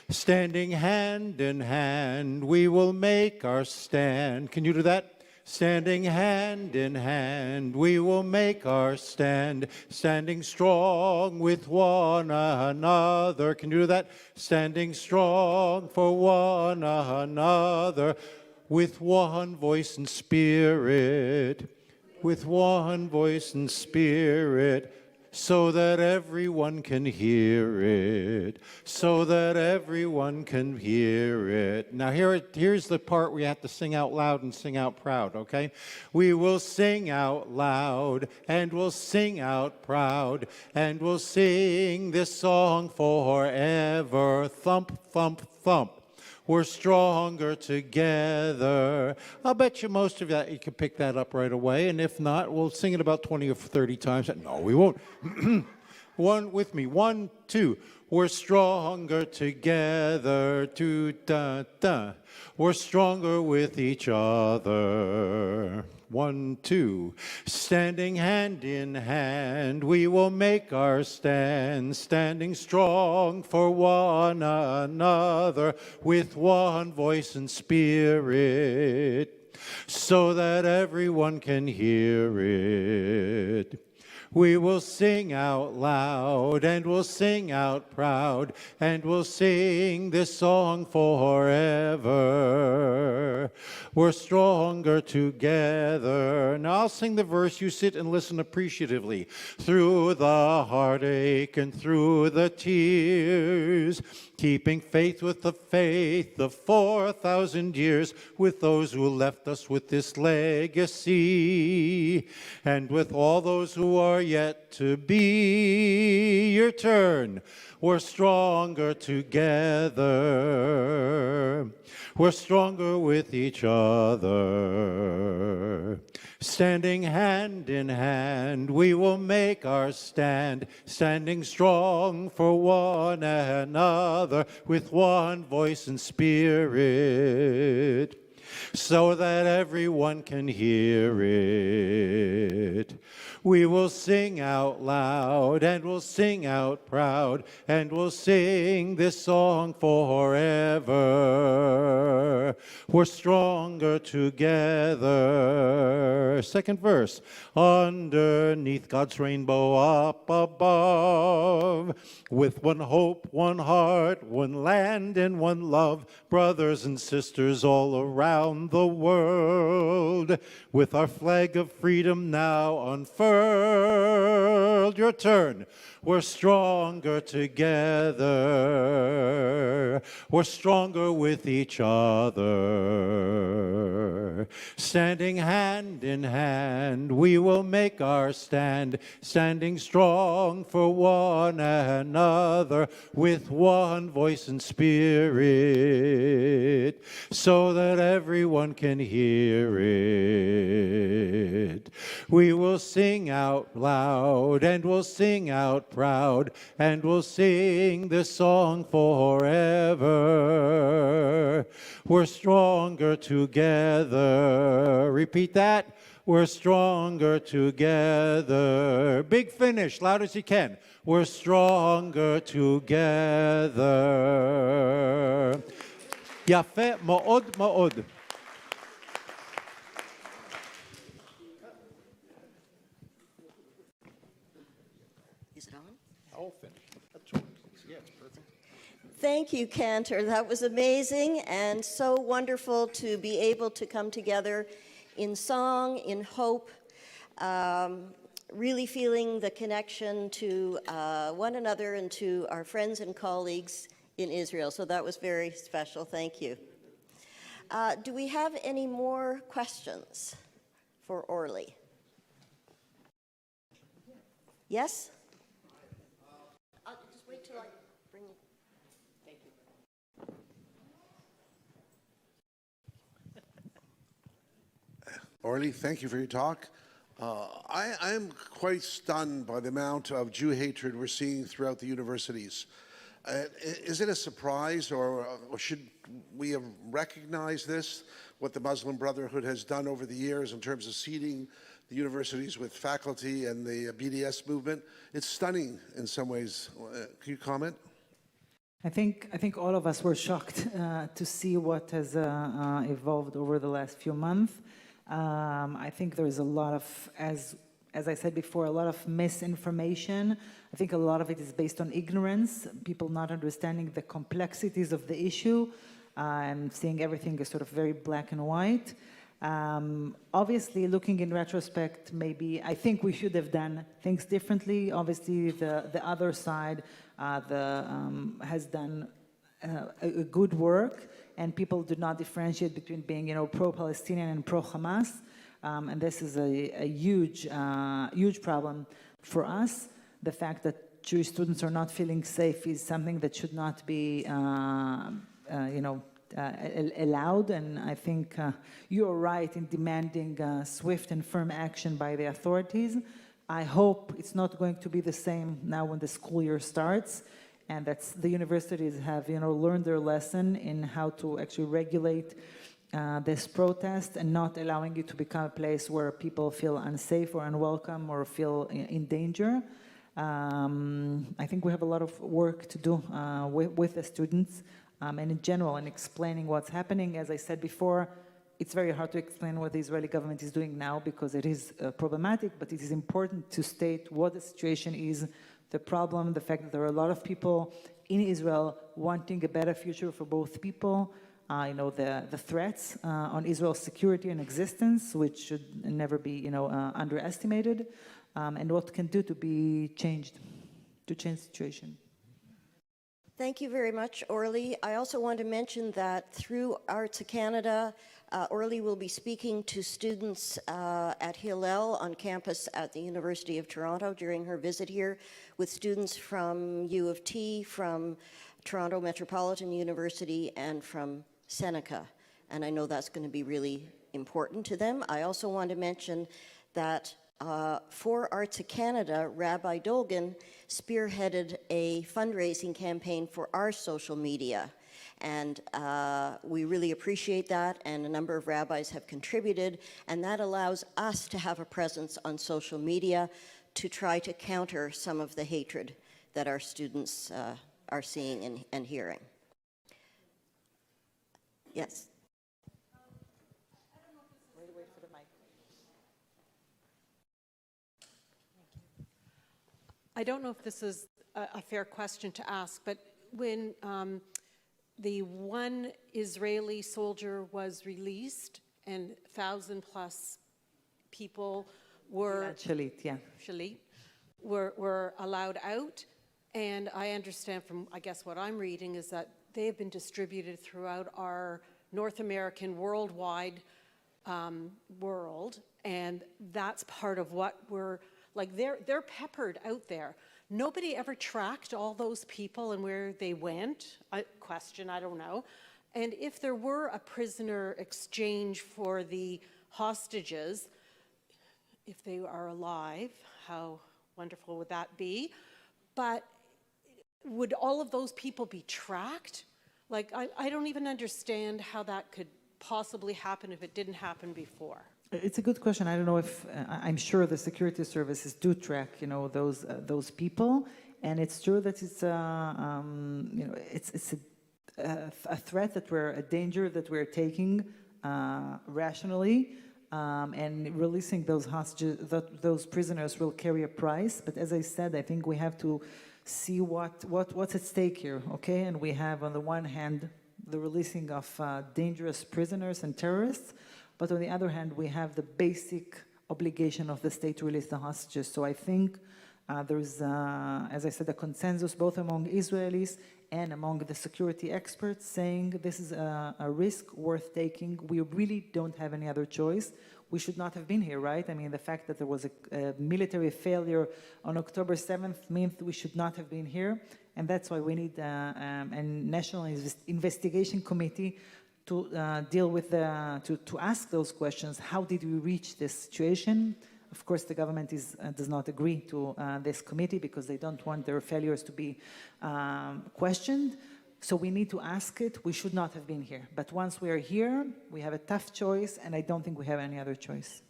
Standing hand in hand, we will make our stand. Can you do that? Standing hand in hand, we will make our stand, standing strong with one another. Can you do that? Standing strong for one another, with one voice and spirit, with one voice and spirit, so that everyone can hear it, so that everyone can hear it. Now here's the part where you have to sing out loud and sing out proud, okay? We will sing out loud and we'll sing out proud and we'll sing this song forever. Thump, thump, thump. We're stronger together. I'll bet you most of you can pick that up right away, and if not, we'll sing it about 20 or 30 times. No, we won't. One with me. 1, 2. We're stronger together. 2, da, da. We're stronger with each other. 1, 2. Standing hand in hand, we will make our stand, standing strong for one another, with one voice and spirit, so that everyone can hear it. We will sing out loud and we'll sing out proud and we'll sing this song forever. We're stronger together. Now I'll sing the verse, you sit and listen appreciatively. Through the heartache and through the tears, keeping faith with the faith of 4,000 years, with those who left us with this legacy, and with all those who are yet to be. Your turn. We're stronger together. We're stronger with each other. Standing hand in hand, we will make our stand, standing strong for one another, with one voice and spirit, so that everyone can hear it. We will sing out loud and we'll sing out proud and we'll sing this song forever. We're stronger together. Second verse. Underneath God's rainbow up above, with one hope, one heart, one land, and one love, brothers and sisters all around the world, with our flag of freedom now unfurled, world. Your turn. We're stronger together. We're stronger with each other. Standing hand in hand, we will make our stand. Standing strong for one another with one voice and spirit, so that everyone can hear it. We will sing out loud and we'll sing out proud and we'll sing this song forever. We're stronger together. Repeat that. We're stronger together. Big finish, loud as you can. We're stronger together. יפה מאוד מאוד. Is it on? I'll finish. That's right. Yeah, perfect. Thank you, Cantor. That was amazing and so wonderful to be able to come together in song, in hope, really feeling the connection to one another and to our friends and colleagues in Israel. So that was very special. Thank you. Do we have any more questions for Orly? Yes? Just wait till I bring you. Thank you. Orly, thank you for your talk. I am quite stunned by the amount of Jew hatred we're seeing throughout the universities. Is it a surprise, or should we have recognized this, what the Muslim Brotherhood has done over the years in terms of seeding the universities with faculty and the BDS movement? It's stunning in some ways. Can you comment? I think all of us were shocked to see what has evolved over the last few months. I think there's a lot of, as I said before, a lot of misinformation. I think a lot of it is based on ignorance, people not understanding the complexities of the issue and seeing everything as sort of very black and white. Obviously, looking in retrospect, maybe I think we should have done things differently. Obviously, the other side has done a good work, and people do not differentiate between being, pro-Palestinian and pro-Hamas, and this is a huge problem for us. The fact that Jewish students are not feeling safe is something that should not be, allowed, and I think you're right in demanding swift and firm action by the authorities. I hope it's not going to be the same now when the school year starts, and that the universities have, learned their lesson in how to actually regulate this protest and not allowing it to become a place where people feel unsafe or unwelcome or feel in danger. I think we have a lot of work to do with the students and in general in explaining what's happening. As I said before, it's very hard to explain what the Israeli government is doing now because it is problematic, but it is important to state what the situation is, the problem, the fact that there are a lot of people in Israel wanting a better future for both people, the threats on Israel's security and existence, which should never be, underestimated, and what can do to be changed, to change the situation. Thank you very much, Orly. I also want to mention that through Arza Canada, Orly will be speaking to students at Hillel on campus at the University of Toronto during her visit here, with students from U of T, from Toronto Metropolitan University, and from Seneca. And I know that's going to be really important to them. I also want to mention that for Arza Canada, Rabbi Dolgin spearheaded a fundraising campaign for our social media. And we really appreciate that, and a number of rabbis have contributed, and that allows us to have a presence on social media to try to counter some of the hatred that our students are seeing and hearing. Yes? I don't know if this is a fair question to ask, but when the one Israeli soldier was released and 1,000+ people were Shalit, yeah. Shalit were allowed out. And I understand from, I guess, what I'm reading is that they have been distributed throughout our North American worldwide world. And that's part of what we're, like, they're peppered out there. Nobody ever tracked all those people and where they went. I don't know. And if there were a prisoner exchange for the hostages, if they are alive, how wonderful would that be? But would all of those people be tracked? Like, I don't even understand how that could possibly happen if it didn't happen before. It's a good question. I don't know if I'm sure the security services do track, those people, and it's true that it's it's a threat a danger that we're taking rationally, and releasing those hostages, those prisoners will carry a price. But as I said, I think we have to see what's at stake here, okay? And we have on the one hand the releasing of dangerous prisoners and terrorists. But on the other hand, we have the basic obligation of the state to release the hostages. So I think there's, as I said, a consensus both among Israelis and among the security experts saying this is a risk worth taking. We really don't have any other choice. We should not have been here, right? I mean, the fact that there was a military failure on October 7th means we should not have been here. And that's why we need a national investigation committee to deal with to ask those questions. How did we reach this situation? Of course, the government does not agree to this committee because they don't want their failures to be questioned. So we need to ask it. We should not have been here. But once we are here, we have a tough choice, and I don't think we have any other choice.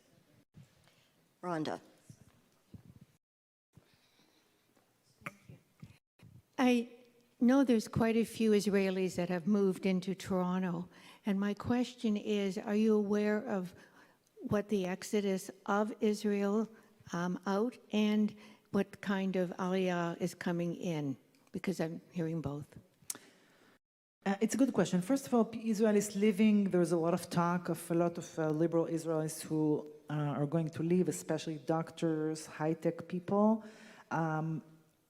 Rhonda. I know there's quite a few Israelis that have moved into Toronto. And my question is, are you aware of what the exodus of Israel out and what kind of aliyah is coming in? Because I'm hearing both. It's a good question. First of all, Israelis living, there's a lot of talk of a lot of liberal Israelis who are going to leave, especially doctors, high-tech people.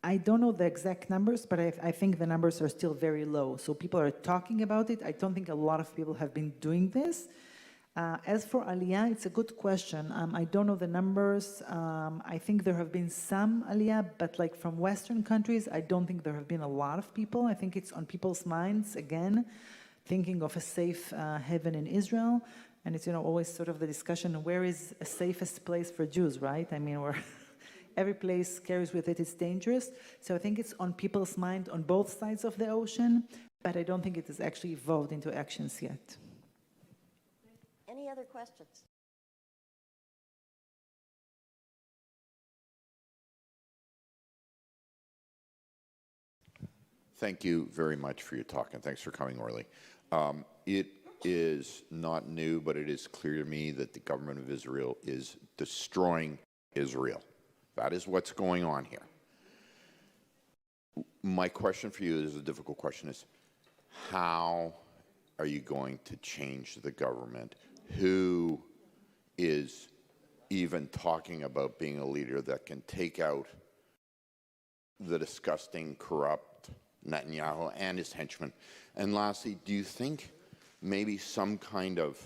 I don't know the exact numbers, but I think the numbers are still very low. So people are talking about it. I don't think a lot of people have been doing this. As for Aliyah, it's a good question. I don't know the numbers. I think there have been some Aliyah, but like from Western countries, I don't think there have been a lot of people. I think it's on people's minds, again, thinking of a safe haven in Israel. And it's, always sort of the discussion, where is a safest place for Jews, right? I mean, every place carries with it its dangerous. So I think it's on people's mind on both sides of the ocean, but I don't think it has actually evolved into actions yet. Any other questions? Thank you very much for your talk, and thanks for coming, Orly. It is not new, but it is clear to me that the government of Israel is destroying Israel. That is what's going on here. My question for you is a difficult question, is how are you going to change the government? Who is even talking about being a leader that can take out the disgusting, corrupt Netanyahu and his henchmen? And lastly, do you think maybe some kind of,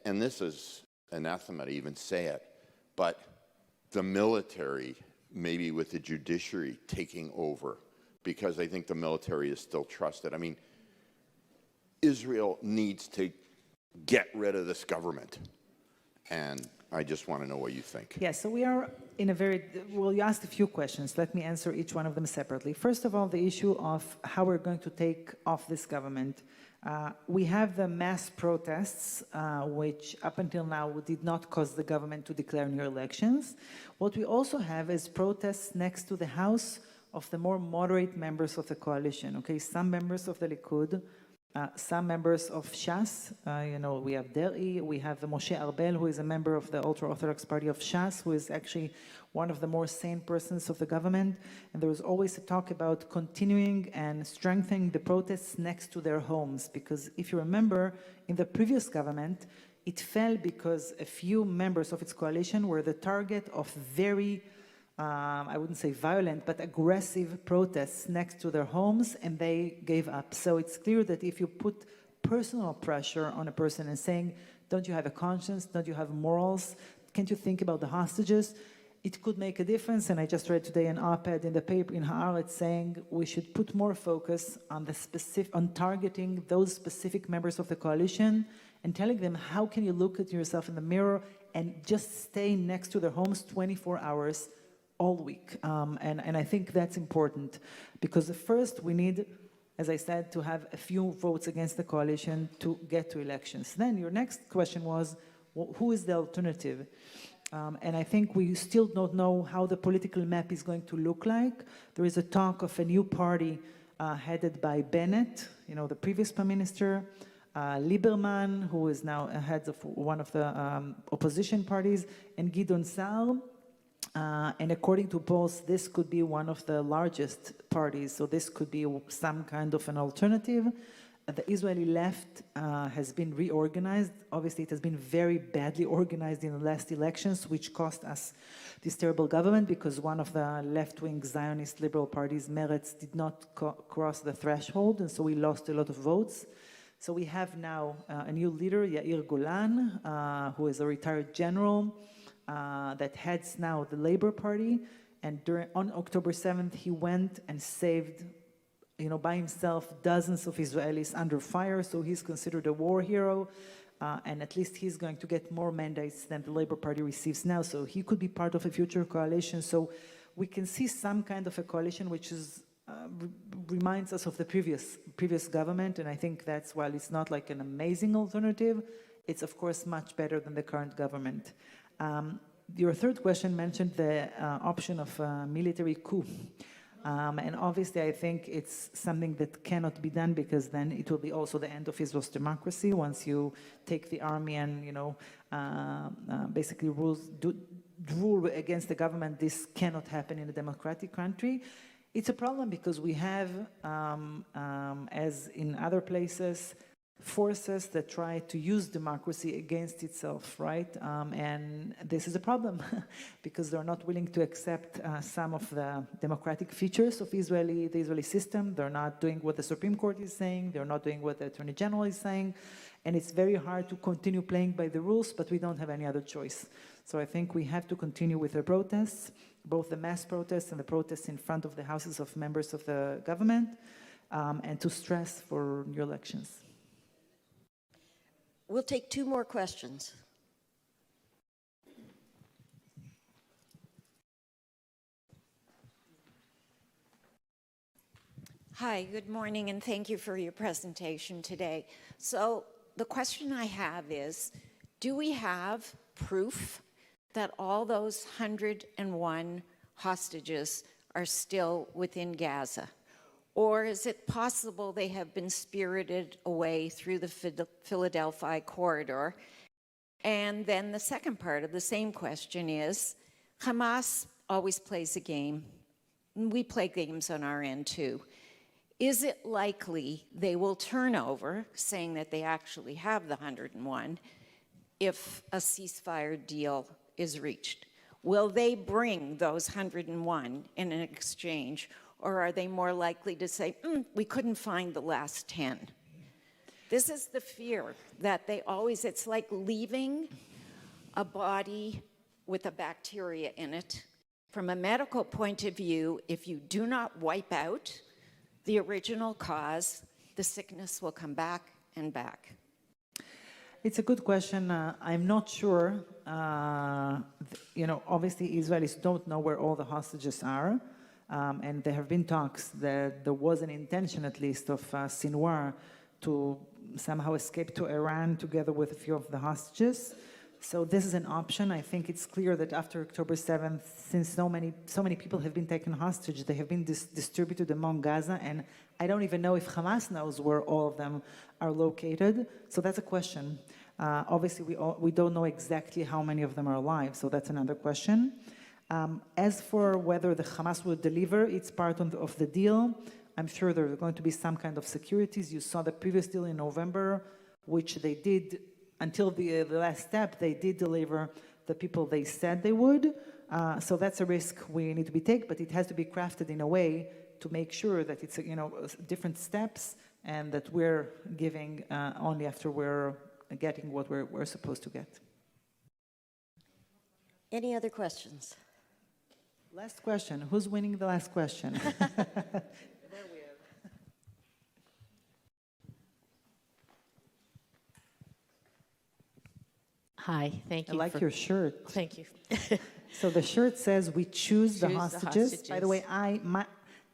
and this is anathema to even say it, but the military, maybe with the judiciary taking over, because I think the military is still trusted. I mean, Israel needs to get rid of this government. And I just want to know what you think. Yeah, so we are in a very, well, you asked a few questions. Let me answer each one of them separately. First of all, the issue of how we're going to take off this government. We have the mass protests, which up until now did not cause the government to declare new elections. What we also have is protests next to the house of the more moderate members of the coalition, okay? Some members of the Likud, some members of Shas, we have Deri, we have Moshe Arbel, who is a member of the ultra-Orthodox party of Shas, who is actually one of the more sane persons of the government. And there was always a talk about continuing and strengthening the protests next to their homes. Because if you remember, in the previous government, It fell because a few members of its coalition were the target of very, I wouldn't say violent, but aggressive protests next to their homes, and they gave up. So it's clear that if you put personal pressure on a person and saying, don't you have a conscience, don't you have morals, can't you think about the hostages? It could make a difference, and I just read today an op-ed in the paper in Haaretz saying we should put more focus on on targeting those specific members of the coalition and telling them, how can you look at yourself in the mirror and just stay next to their homes 24 hours all week? And I think that's important, because first we need, as I said, to have a few votes against the coalition to get to elections. Then your next question was, well, who is the alternative? And I think we still don't know how the political map is going to look like. There is a talk of a new party headed by Bennett, the previous prime minister, Lieberman, who is now head of one of the opposition parties, and Gideon Sa'ar. And according to polls, this could be one of the largest parties, so this could be some kind of an alternative. The Israeli left has been reorganized. Obviously, it has been very badly organized in the last elections, which cost us this terrible government, because one of the left-wing Zionist liberal parties, Meretz, did not cross the threshold, and so we lost a lot of votes. So we have now a new leader, Yair Golan, who is a retired general, that heads now the Labour Party, and on October 7th, he went and saved, by himself, dozens of Israelis under fire, so he's considered a war hero, and at least he's going to get more mandates than the Labour Party receives now, so he could be part of a future coalition. So we can see some kind of a coalition which is reminds us of the previous government, and I think that's, while it's not like an amazing alternative, it's of course much better than the current government. Your third question mentioned the option of a military coup. And obviously, I think it's something that cannot be done, because then it will be also the end of Israel's democracy. Once you take the army and, basically rule against the government, this cannot happen in a democratic country. It's a problem because we have, as in other places, forces that try to use democracy against itself, right? And this is a problem because they're not willing to accept some of the democratic features of the Israeli system. They're not doing what the Supreme Court is saying. They're not doing what the Attorney General is saying. And it's very hard to continue playing by the rules, but we don't have any other choice. So I think we have to continue with the protests, both the mass protests and the protests in front of the houses of members of the government, and to stress for new elections. We'll take two more questions. Hi, good morning, and thank you for your presentation today. So the question I have is, do we have proof that all those 101 hostages are still within Gaza? Or is it possible they have been spirited away through the Philadelphia corridor? And then the second part of the same question is, Hamas always plays a game. We play games on our end too. Is it likely they will turn over, saying that they actually have the 101, if a ceasefire deal is reached? Will they bring those 101 in an exchange? Or are they more likely to say, we couldn't find the last 10? This is the fear that they always, it's like leaving a body with a bacteria in it. From a medical point of view, if you do not wipe out the original cause, the sickness will come back and back. It's a good question. I'm not sure. Obviously, Israelis don't know where all the hostages are. And there have been talks that there was an intention, at least, of Sinwar to somehow escape to Iran together with a few of the hostages. So this is an option. I think it's clear that after October 7th, since so many people have been taken hostage, they have been distributed among Gaza, and I don't even know if Hamas knows where all of them are located. So that's a question. Obviously, we don't know exactly how many of them are alive, so that's another question. As for whether the Hamas will deliver its part of the deal, I'm sure there are going to be some kind of securities. You saw the previous deal in November, which they did until the last step, they did deliver the people they said they would. So that's a risk we need to be taken, but it has to be crafted in a way to make sure that it's, different steps and that we're giving only after we're getting what we're supposed to get. Any other questions? Last question. Who's winning the last question? Hi, thank you. I like your shirt. Thank you. So the shirt says, "We choose the Choose the hostages." By the hostages. way,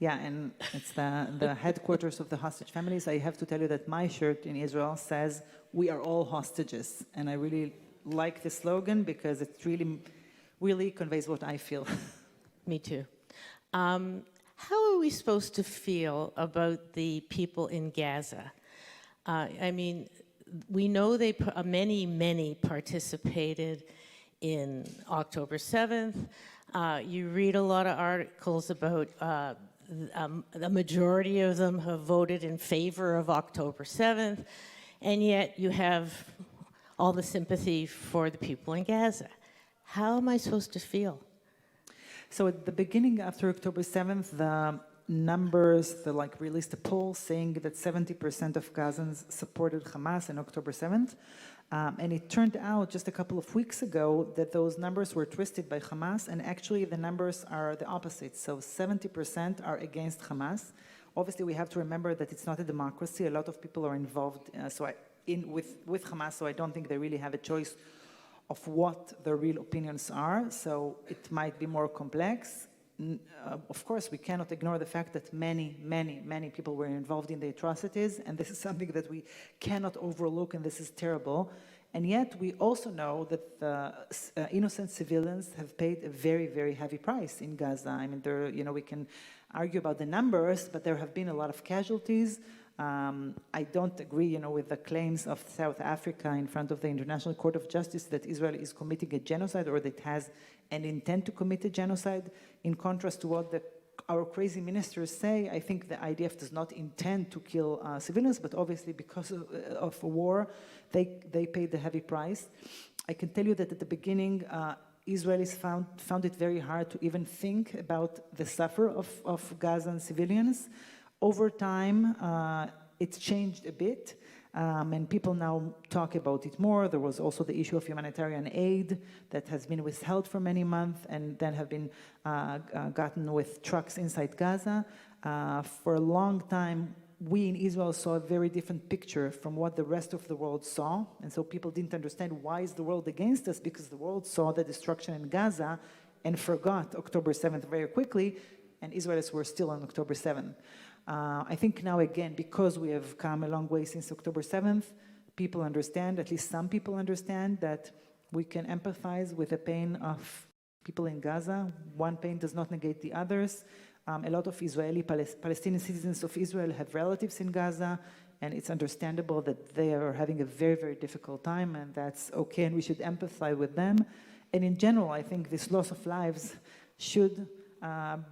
and it's the headquarters of the hostage families. I have to tell you that my shirt in Israel says, "We are all hostages," and I really like the slogan because it really conveys what I feel. Me too. How are we supposed to feel about the people in Gaza? I mean, we know many participated in October 7th. You read a lot of articles about the majority of them have voted in favor of October 7th, and yet you have all the sympathy for the people in Gaza. How am I supposed to feel? So at the beginning, after October 7th, the numbers, released a poll saying that 70% of Gazans supported Hamas on October 7th. And it turned out just a couple of weeks ago that those numbers were twisted by Hamas, and actually the numbers are the opposite. So 70% are against Hamas. Obviously, we have to remember that it's not a democracy. A lot of people are involved with Hamas, so I don't think they really have a choice of what their real opinions are. So it might be more complex. Of course, we cannot ignore the fact that many people were involved in the atrocities, and this is something that we cannot overlook, and this is terrible. And yet, we also know that the innocent civilians have paid a very, very heavy price in Gaza. I mean, we can argue about the numbers, but there have been a lot of casualties. I don't agree, with the claims of South Africa in front of the International Court of Justice that Israel is committing a genocide or that it has an intent to commit a genocide. In contrast to what our crazy ministers say, I think the IDF does not intend to kill civilians, but obviously because of a war, they paid the heavy price. I can tell you that at the beginning, Israelis found it very hard to even think about the suffer of Gazan civilians. Over time, it's changed a bit, and people now talk about it more. There was also the issue of humanitarian aid that has been withheld for many months and then have been gotten with trucks inside Gaza. For a long time, we in Israel saw a very different picture from what the rest of the world saw, and so people didn't understand why is the world against us, because the world saw the destruction in Gaza and forgot October 7th very quickly, and Israelis were still on October 7th. I think now, again, because we have come a long way since October 7th, people understand, at least some people understand, that we can empathize with the pain of people in Gaza. One pain does not negate the others. A lot of Palestinian citizens of Israel have relatives in Gaza, and it's understandable that they are having a very, very difficult time, and that's okay, and we should empathize with them. And in general, I think this loss of lives should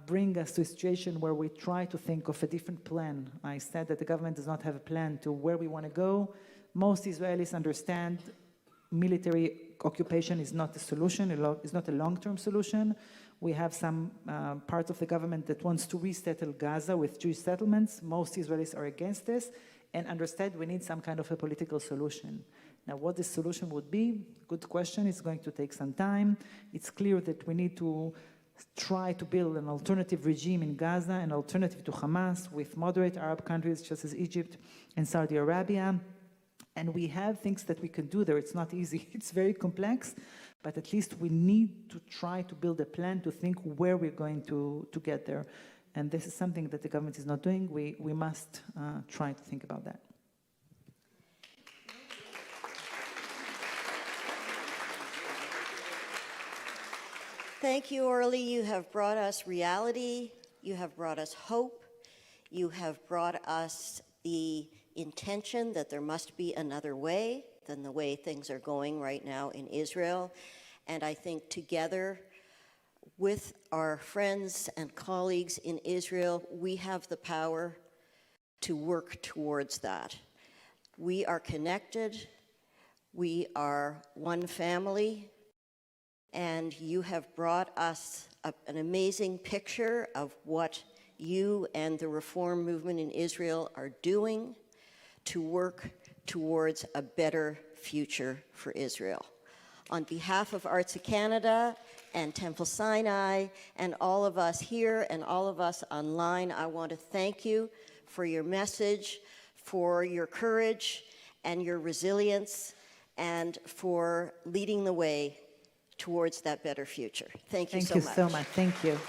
bring us to a situation where we try to think of a different plan. I said that the government does not have a plan to where we want to go. Most Israelis understand military occupation is not a solution, it's not a long-term solution. We have some parts of the government that wants to resettle Gaza with Jewish settlements. Most Israelis are against this and understand we need some kind of a political solution. Now, what this solution would be, good question. It's going to take some time. It's clear that we need to try to build an alternative regime in Gaza, an alternative to Hamas, with moderate Arab countries such as Egypt and Saudi Arabia. And we have things that we can do there. It's not easy. It's very complex, but at least we need to try to build a plan to think where we're going to get there. And this is something that the government is not doing. We must try to think about that. Thank you, Orly. You have brought us reality. You have brought us hope. You have brought us the intention that there must be another way than the way things are going right now in Israel. And I think together with our friends and colleagues in Israel, we have the power to work towards that. We are connected. We are one family, and you have brought us an amazing picture of what you and the reform movement in Israel are doing to work towards a better future for Israel. On behalf of Arza Canada and Temple Sinai and all of us here and all of us online, I want to thank you for your message, for your courage and your resilience, and for leading the way towards that better future. Thank you so much. Thank you so much. Thank you.